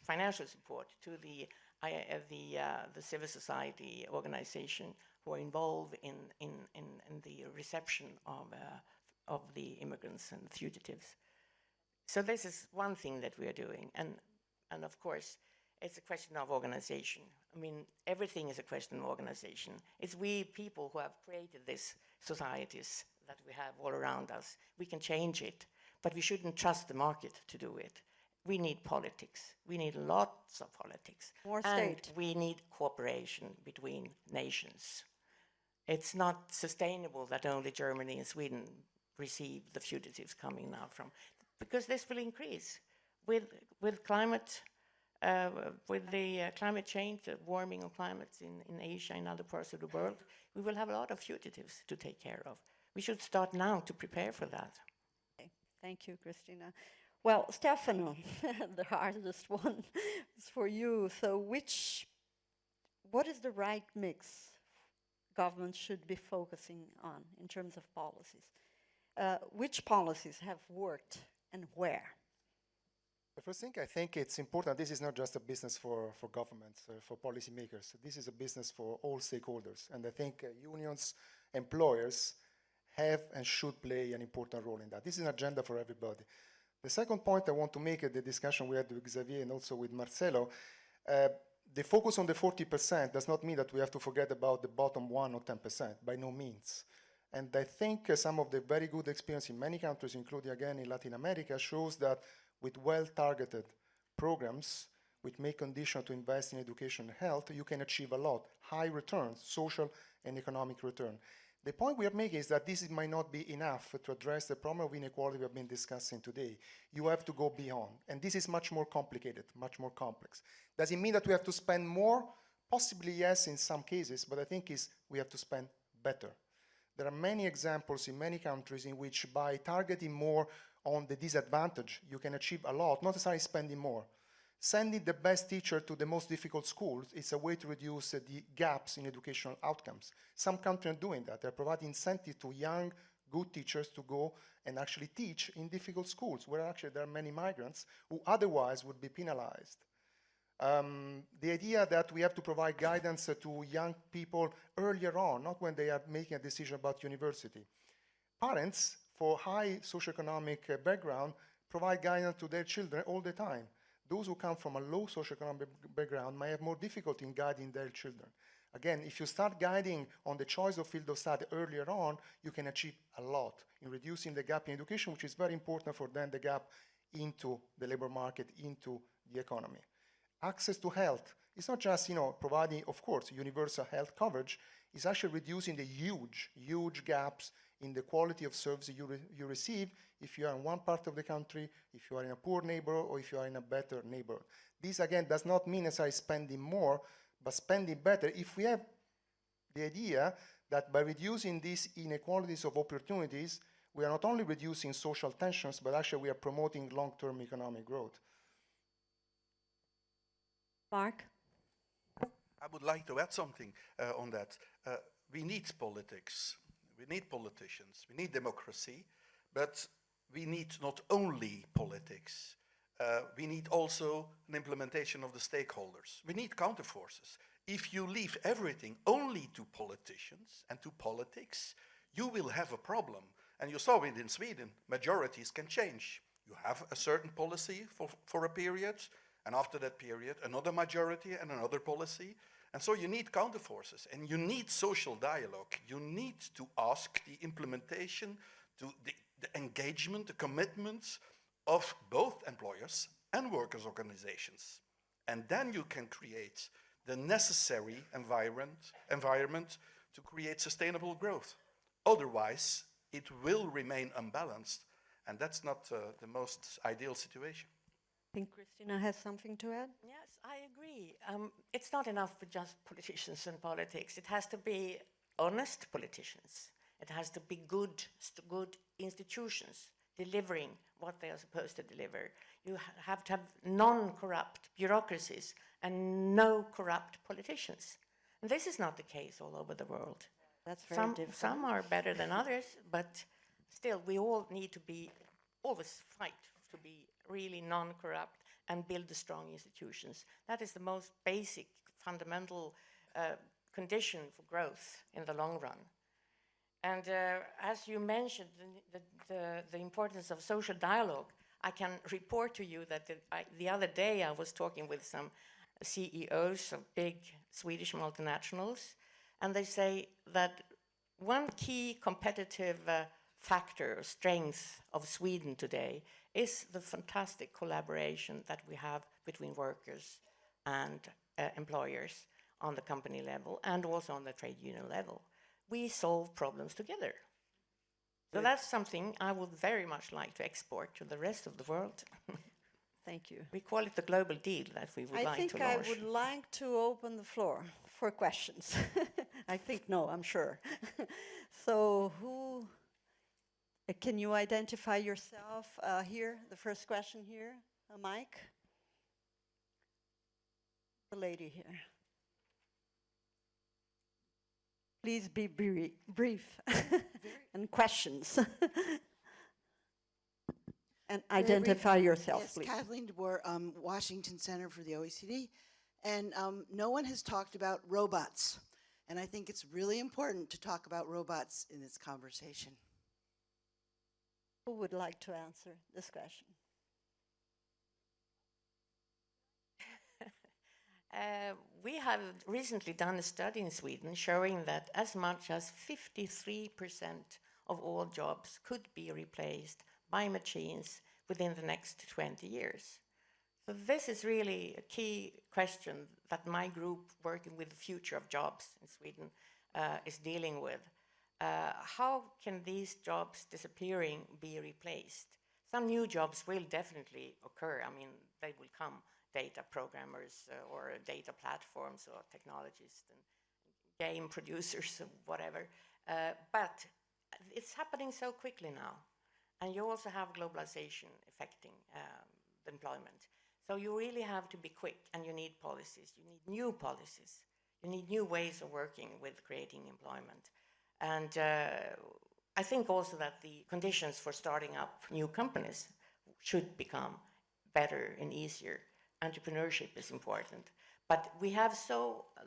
financial support to the civil society organization who are involved in the reception of the immigrants and fugitives. So this is one thing that we are doing, and of course it's a question of organization. I mean, everything is a question of organization. It's we people who have created these societies that we have all around us. We can change it, but we shouldn't trust the market to do it. We need politics. We need lots of politics. More and state. We need cooperation between nations. It's not sustainable that only Germany and Sweden receive the fugitives coming now from, because this will increase with climate, with the climate change, the warming of climates in Asia and other parts of the world. We will have a lot of fugitives to take care of. We should start now to prepare for that. Okay. Thank you, Christina. Well, Stefano, the hardest one is for you. So what is the right mix government should be focusing on in terms of policies? Which policies have worked and where? The first thing, I think it's important, this is not just a business for governments, for policymakers. This is a business for all stakeholders. And I think unions, employers have and should play an important role in that. This is an agenda for everybody. The second point I want to make at the discussion we had with Xavier and also with Marcelo, the focus on the 40% does not mean that we have to forget about the bottom 1 or 10%, by no means. And I think some of the very good experience in many countries, including again in Latin America, shows that with well-targeted programs, which make conditions to invest in education and health, you can achieve a lot, high returns, social and economic return. The point we are making is that this might not be enough to address the problem of inequality we have been discussing today. You have to go beyond. And this is much more complicated, much more complex. Does it mean that we have to spend more? Possibly yes, in some cases, but I think we have to spend better. There are many examples in many countries in which by targeting more on the disadvantage, you can achieve a lot, not necessarily spending more. Sending the best teacher to the most difficult schools is a way to reduce the gaps in educational outcomes. Some countries are doing that. They're providing incentive to young, good teachers to go and actually teach in difficult schools, where actually there are many migrants who otherwise would be penalized. The idea that we have to provide guidance to young people earlier on, not when they are making a decision about university. Parents, for high socioeconomic background, provide guidance to their children all the time. Those who come from a low socioeconomic background might have more difficulty in guiding their children. Again, if you start guiding on the choice of field of study earlier on, you can achieve a lot in reducing the gap in education, which is very important for then the gap into the labor market, into the economy. Access to health It's not just, providing, of course, universal health coverage. It's actually reducing the huge gaps in the quality of services you receive if you are in one part of the country, if you are in a poor neighborhood, or if you are in a better neighborhood. This, again, does not mean necessarily spending more, but spending better if we have the idea that by reducing these inequalities of opportunities, we are not only reducing social tensions, but actually we are promoting long-term economic growth. Mark? I would like to add something on that. We need politics, we need politicians, we need democracy, but we need not only politics. We need also an implementation of the stakeholders. We need counterforces. If you leave everything only to politicians and to politics, you will have a problem. And you saw it in Sweden. Majorities can change. You have a certain policy for a period, and after that period, another majority and another policy. And so you need counterforces, and you need social dialogue. You need to ask the implementation, to the engagement, the commitments of both employers and workers' organizations. And then you can create the necessary environment to create sustainable growth. Otherwise, it will remain unbalanced, and that's not the most ideal situation. I think Christina has something to add. Yes, I agree. It's not enough with just politicians and politics. It has to be honest politicians. It has to be good institutions delivering what they are supposed to deliver. You have to have non-corrupt bureaucracies and no corrupt politicians. And this is not the case all over the world. That's very difficult. Some are better than others, but still we all need to always fight to be really non-corrupt and build the strong institutions. That is the most basic, fundamental condition for growth in the long run. And as you mentioned, the importance of social dialogue, I can report to you that the other day I was talking with some CEOs of big Swedish multinationals, and they say that one key competitive factor or strength of Sweden today is the fantastic collaboration that we have between workers and employers on the company level and also on the trade union level. We solve problems together. So that's something I would very much like to export to the rest of the world. Thank you. We call it the global deal that we would like to launch. I would like to open the floor for questions. I think no, I'm sure. So can you identify yourself here? The first question here, a mic. The lady here. Please be brief and questions. And identify yourself, yes, please. Kathleen DeBoer, Washington Center for the OECD. And no one has talked about robots. And I think it's really important to talk about robots in this conversation. Who would like to answer this question? We have recently done a study in Sweden showing that as much as 53% of all jobs could be replaced by machines within the next 20 years. So this is really a key question that my group working with the future of jobs in Sweden is dealing with. How can these jobs disappearing be replaced? Some new jobs will definitely occur. I mean, they will come, data programmers or data platforms or technologists and game producers or whatever. But it's happening so quickly now. And you also have globalization affecting employment. So you really have to be quick, and you need policies. You need new policies. You need new ways of working with creating employment. And I think also that the conditions for starting up new companies should become better and easier. Entrepreneurship is important. But we have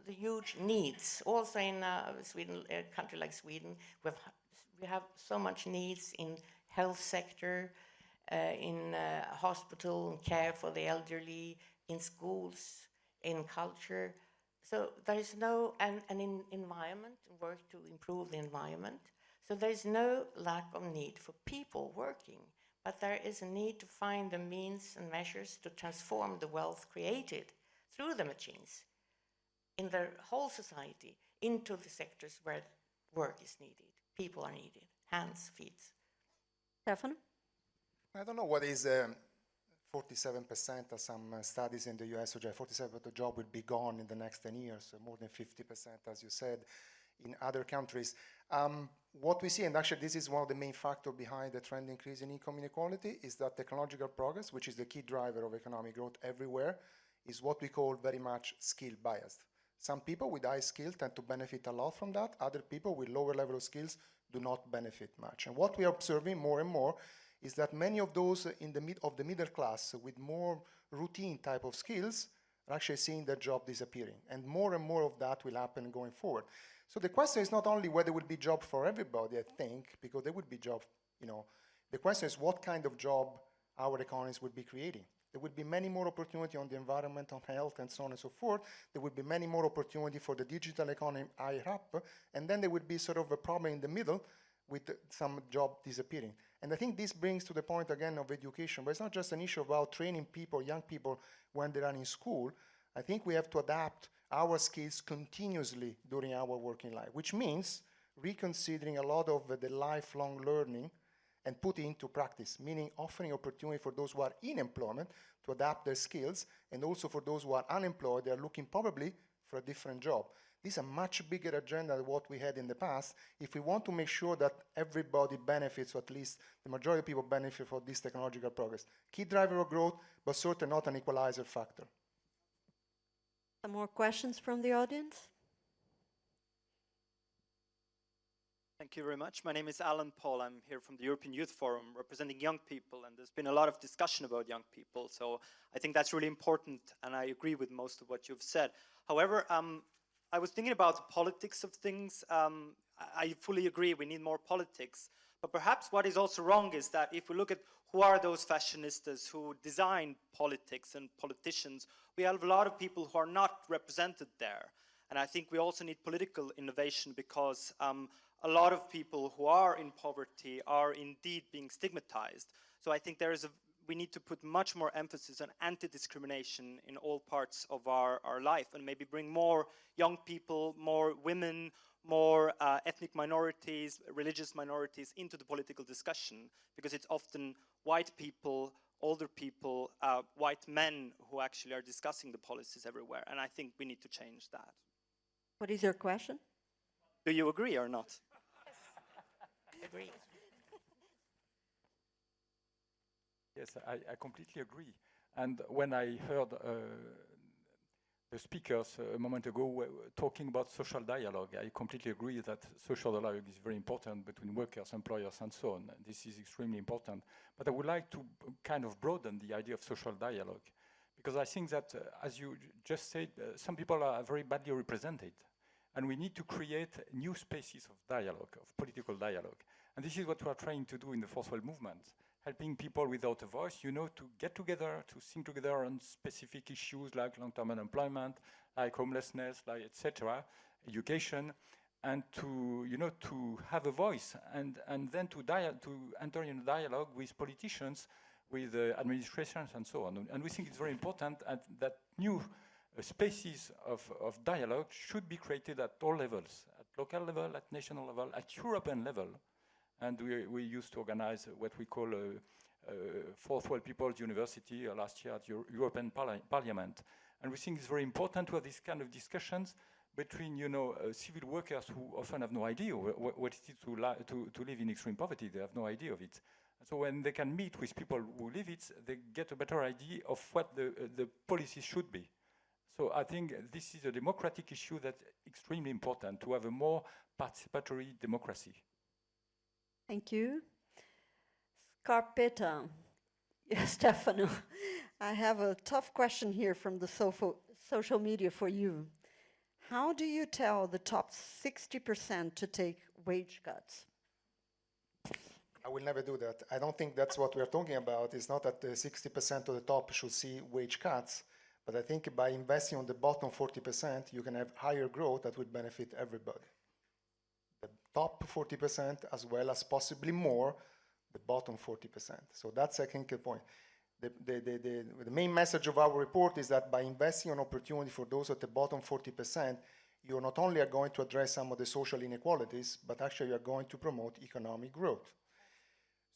the huge needs. Also in Sweden, a country like Sweden, we have so much needs in health sector, in hospital and care for the elderly, in schools, in culture. So there is and in environment, work to improve the environment. So there is no lack of need for people working, but there is a need to find the means and measures to transform the wealth created through the machines in the whole society into the sectors where work is needed, people are needed, hands, feet. Stefano? I don't know what is 47% of some studies in the US suggest 47% of the job will be gone in the next 10 years, so more than 50%, as you said, in other countries. What we see, and actually this is one of the main factors behind the trend increase in income inequality, is that technological progress, which is the key driver of economic growth everywhere, is what we call very much skill biased. Some people with high skill tend to benefit a lot from that. Other people with lower level of skills do not benefit much. And what we are observing more and more is that many of those in the middle class with more routine type of skills are actually seeing their job disappearing. And more of that will happen going forward. So the question is not only whether there will be job for everybody, I think, because there would be job, the question is what kind of job our economies will be creating. There will be many more opportunity on the environment, on health, and so on and so forth. There will be many more opportunity for the digital economy higher up, and then there will be sort of a problem in the middle with some job disappearing. And I think this brings to the point again of education, but it's not just an issue about training people, young people, when they are in school. I think we have to adapt our skills continuously during our working life, which means reconsidering a lot of the lifelong learning and put it into practice, meaning offering opportunity for those who are in employment to adapt their skills, and also for those who are unemployed, they are looking probably for a different job. This is a much bigger agenda than what we had in the past if we want to make sure that everybody benefits, or at least the majority of people benefit from this technological progress. Key driver of growth, but certainly not an equalizer factor. Some more questions from the audience? Thank you very much. My name is Alan Paul. I'm here from the European Youth Forum representing young people, and there's been a lot of discussion about young people, so I think that's really important, and I agree with most of what you've said. However, I was thinking about the politics of things. I fully agree we need more politics, but perhaps what is also wrong is that if we look at who are those fashionistas who design politics and politicians, we have a lot of people who are not represented there. And I think we also need political innovation because a lot of people who are in poverty are indeed being stigmatized. So I think we need to put much more emphasis on anti-discrimination in all parts of our life, and maybe bring more young people, more women, more ethnic minorities, religious minorities into the political discussion, because it's often white people, older people, white men who actually are discussing the policies everywhere, and I think we need to change that. What is your question? Do you agree or not? Agree. Yes, I completely agree. And when I heard the speakers a moment ago talking about social dialogue, I completely agree that social dialogue is very important between workers, employers, and so on. This is extremely important. But I would like to kind of broaden the idea of social dialogue, because I think that, as you just said, some people are very badly represented. And we need to create new spaces of dialogue, of political dialogue. And this is what we are trying to do in the Fourth World Movement, helping people without a voice, to get together, to think together on specific issues like long-term unemployment, like homelessness, like etc., education, and to, to have a voice, and then to enter in a dialogue with politicians, with administrations, and so on. And we think it's very important that new spaces of dialogue should be created at all levels, at local level, at national level, at European level. And we used to organize what we call Fourth World People's University last year at European Parliament. And we think it's very important to have these kind of discussions between, civil workers who often have no idea what it is to live in extreme poverty. They have no idea of it. So when they can meet with people who live it, they get a better idea of what the policies should be. So I think this is a democratic issue that's extremely important, to have a more participatory democracy. Thank you. Scarpetta. Yes, Stefano. I have a tough question here from the social media for you. How do you tell the top 60% to take wage cuts? I will never do that. I don't think that's what we're talking about. It's not that the 60% of the top should see wage cuts. But I think by investing on the bottom 40%, you can have higher growth that would benefit everybody. The top 40% as well as possibly more, the bottom 40%. So that's, I think, a point. The main message of our report is that by investing in opportunity for those at the bottom 40%, you not only are going to address some of the social inequalities, but actually you are going to promote economic growth.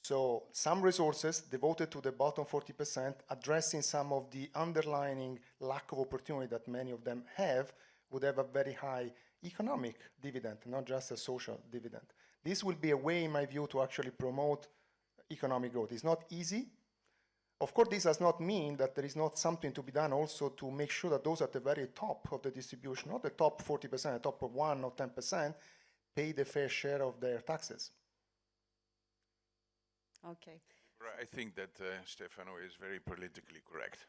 So some resources devoted to the bottom 40%, addressing some of the underlying lack of opportunity that many of them have, would have a very high economic dividend, not just a social dividend. This will be a way, in my view, to actually promote economic growth. It's not easy. Of course, this does not mean that there is not something to be done also to make sure that those at the very top of the distribution, not the top 40%, the top of 1 or 10%, pay the fair share of their taxes. Okay. I think that Stefano is very politically correct.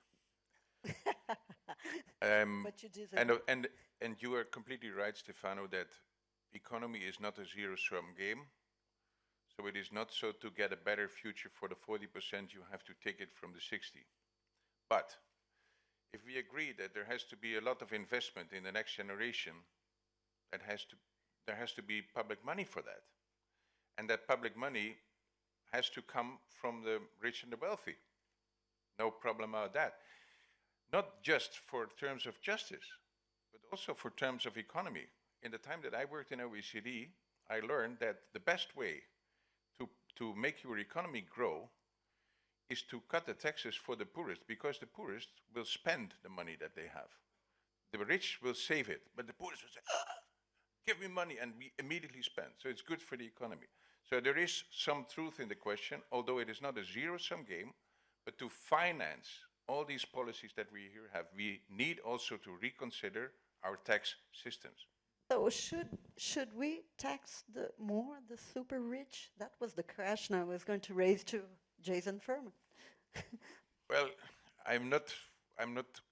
But you disagree. And you are completely right, Stefano, that economy is not a zero-sum game. So it is not so to get a better future for the 40%, you have to take it from the 60. But if we agree that there has to be a lot of investment in the next generation, there has to be public money for that. And that public money has to come from the rich and the wealthy. No problem about that. Not just for terms of justice, but also for terms of economy. In the time that I worked in OECD, I learned that the best way to make your economy grow is to cut the taxes for the poorest, because the poorest will spend the money that they have. The rich will save it, but the poorest will say, give me money, and we immediately spend. So it's good for the economy. So there is some truth in the question, although it is not a zero-sum game, but to finance all these policies that we here have, we need also to reconsider our tax systems. So should we tax more the super rich? That was the question I was going to raise to Jason Furman. Well, I'm not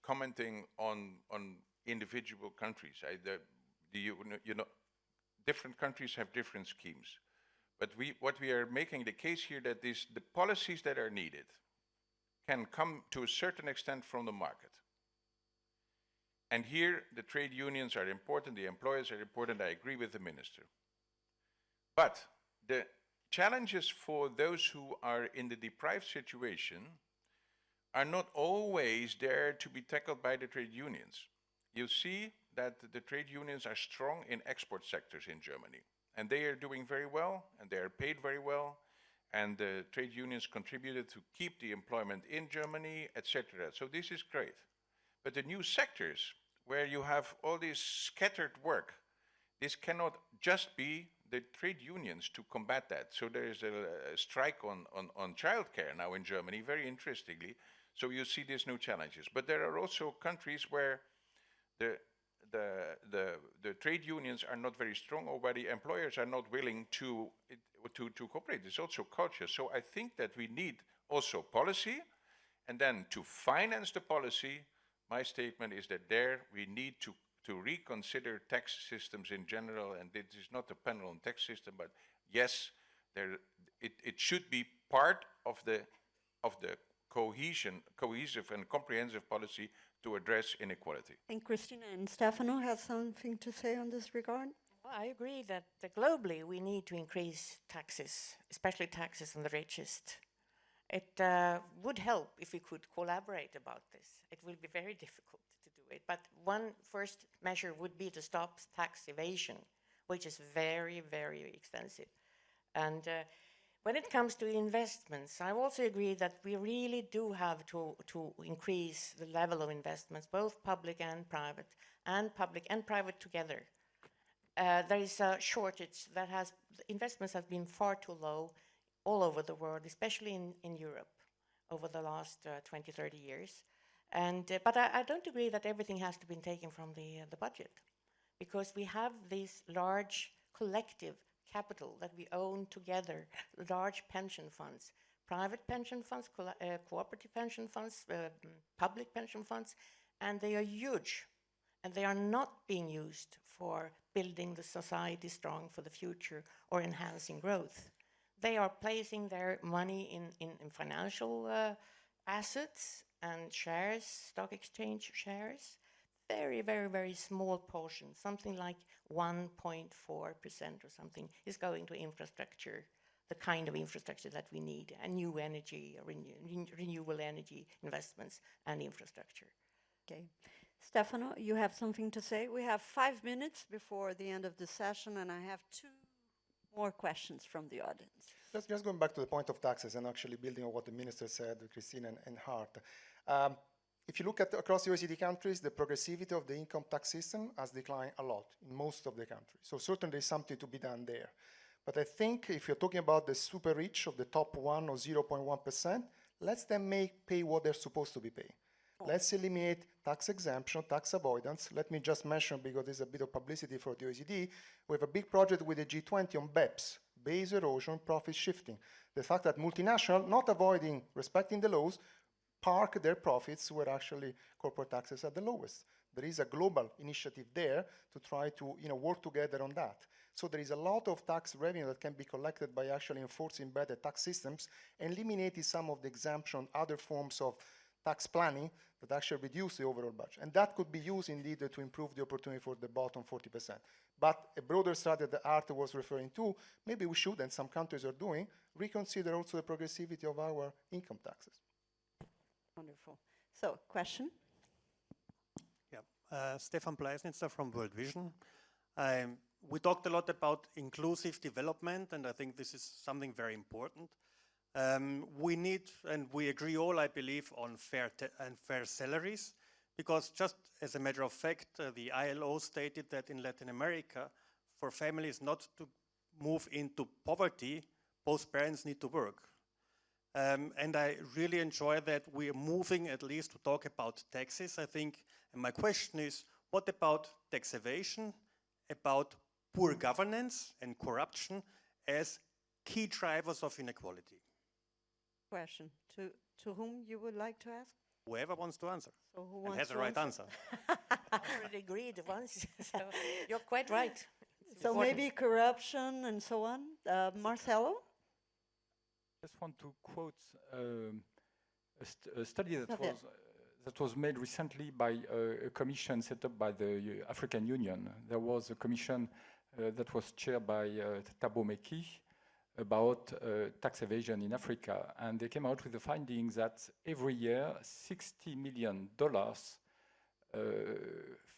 commenting on individual countries. Different countries have different schemes, but what we are making the case here that the policies that are needed can come to a certain extent from the market. And here, the trade unions are important, the employers are important, I agree with the minister. But the challenges for those who are in the deprived situation are not always there to be tackled by the trade unions. You see that the trade unions are strong in export sectors in Germany. And they are doing very well, and they are paid very well, and the trade unions contributed to keep the employment in Germany, etc. So this is great. But the new sectors, where you have all this scattered work, this cannot just be the trade unions to combat that. So there is a strike on childcare now in Germany, very interestingly. So you see these new challenges. But there are also countries where the trade unions are not very strong, or where the employers are not willing to cooperate. It's also culture. So I think that we need also policy, and then to finance the policy, my statement is that there we need to reconsider tax systems in general, and it is not a panel on tax system, but yes, it should be part of the cohesive and comprehensive policy to address inequality. I think Christina and Stefano have something to say on this regard. Well, I agree that globally we need to increase taxes, especially taxes on the richest. It would help if we could collaborate about this. It will be very difficult to do it, but one first measure would be to stop tax evasion, which is very, very extensive. And when it comes to investments, I also agree that we really do have to increase the level of investments, both public and private, and public and private together. There is a shortage investments have been far too low all over the world, especially in Europe, over the last 20, 30 years. But I don't agree that everything has to be taken from the budget, because we have this large collective capital that we own together, large pension funds, private pension funds, cooperative pension funds, public pension funds, and they are huge, and they are not being used for building the society strong for the future or enhancing growth. They are placing their money in financial assets and shares, stock exchange shares. Very, very, very small portion, something like 1.4% or something, is going to infrastructure the kind of infrastructure that we need, and new energy, renewable energy investments and infrastructure. Okay. Stefano, you have something to say? We have 5 minutes before the end of the session, and I have 2 more questions from the audience. Just going back to the point of taxes and actually building on what the minister said, Christine and Hart. If you look at across the OECD countries, the progressivity of the income tax system has declined a lot in most of the countries. So certainly there's something to be done there. But I think if you're talking about the super rich of the top 1 or 0.1%, let's them pay what they're supposed to be paying. Let's eliminate tax exemption, tax avoidance. Let me just mention, because there's a bit of publicity for the OECD, we have a big project with the G20 on BEPS, base erosion, profit shifting. The fact that multinational, not avoiding, respecting the laws, park their profits where actually corporate taxes are the lowest. There is a global initiative there to try to work together on that. So there is a lot of tax revenue that can be collected by actually enforcing better tax systems and eliminating some of the exemption, other forms of tax planning that actually reduce the overall budget. And that could be used indeed to improve the opportunity for the bottom 40%. But a broader strategy that Art was referring to, maybe we should, and some countries are doing, reconsider also the progressivity of our income taxes. Wonderful. So, question? Yeah, Stefan Pleisnitzer from World Vision. We talked a lot about inclusive development, and I think this is something very important. We need, and we agree all, I believe, on fair salaries, because just as a matter of fact, the ILO stated that in Latin America, for families not to move into poverty, both parents need to work. And I really enjoy that we are moving at least to talk about taxes, I think. And my question is, what about tax evasion, about poor governance and corruption as key drivers of inequality? Question. To whom you would like to ask? Whoever wants to answer. So who and wants has to the right answer. I already agreed once, so you're quite right. So maybe corruption and so on. Marcelo? I just want to quote a study that was made recently by a commission set up by the African Union. There was a commission that was chaired by Thabo Mbeki about tax evasion in Africa, and they came out with the findings that every year $60 million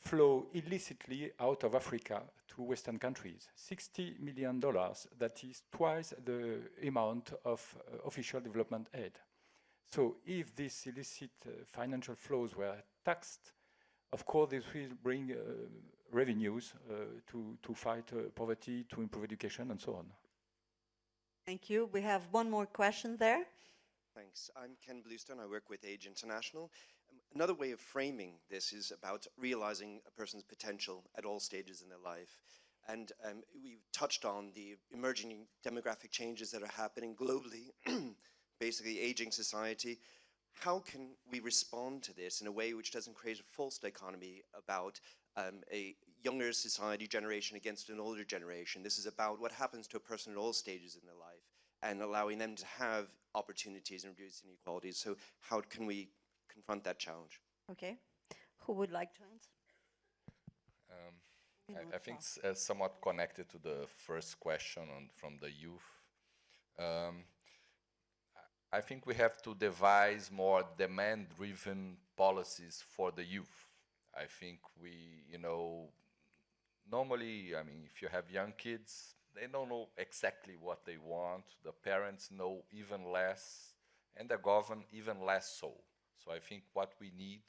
flow illicitly out of Africa to Western countries. $60 million, that is twice the amount of official development aid. So if these illicit financial flows were taxed, of course this will bring revenues to fight poverty, to improve education and so on. Thank you. We have one more question there. Thanks. I'm Ken Bluestone. I work with Age International. Another way of framing this is about realizing a person's potential at all stages in their life. And we've touched on the emerging demographic changes that are happening globally, basically aging society. How can we respond to this in a way which doesn't create a false dichotomy about a younger society generation against an older generation? This is about what happens to a person at all stages in their life and allowing them to have opportunities and reduce inequalities. So how can we confront that challenge? Okay. Who would like to answer? I think it's somewhat connected to the first question from the youth. I think we have to devise more demand-driven policies for the youth. I think we, normally, if you have young kids, they don't know exactly what they want. The parents know even less, and the government even less so. So I think what we need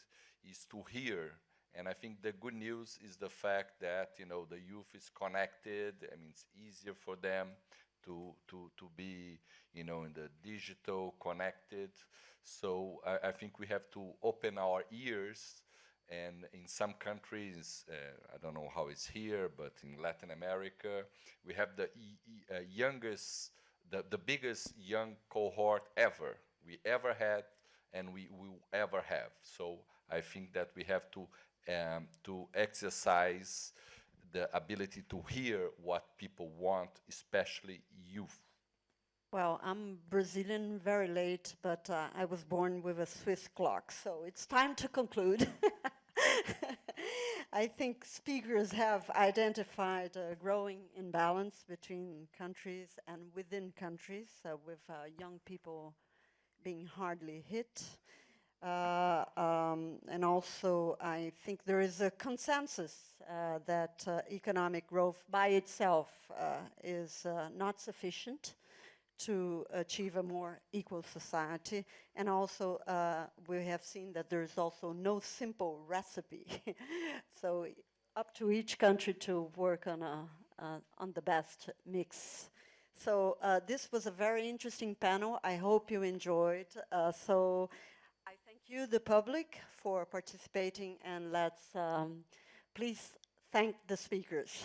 is to hear. And I think the good news is the fact that, the youth is connected. It's easier for them to be, in the digital connected. So I think we have to open our ears. And in some countries, I don't know how it's here, but in Latin America, we have the youngest, the biggest young cohort we ever had, and we will ever have. So I think that we have to exercise the ability to hear what people want, especially youth. Well, I'm Brazilian, very late, but I was born with a Swiss clock, so it's time to conclude. I think speakers have identified a growing imbalance between countries and within countries, with young people being hardly hit. And also, I think there is a consensus that economic growth by itself is not sufficient to achieve a more equal society. And also, we have seen that there is also no simple recipe. So up to each country to work on the best mix. So this was a very interesting panel. I hope you enjoyed. So I thank you, the public, for participating, and let's please thank the speakers.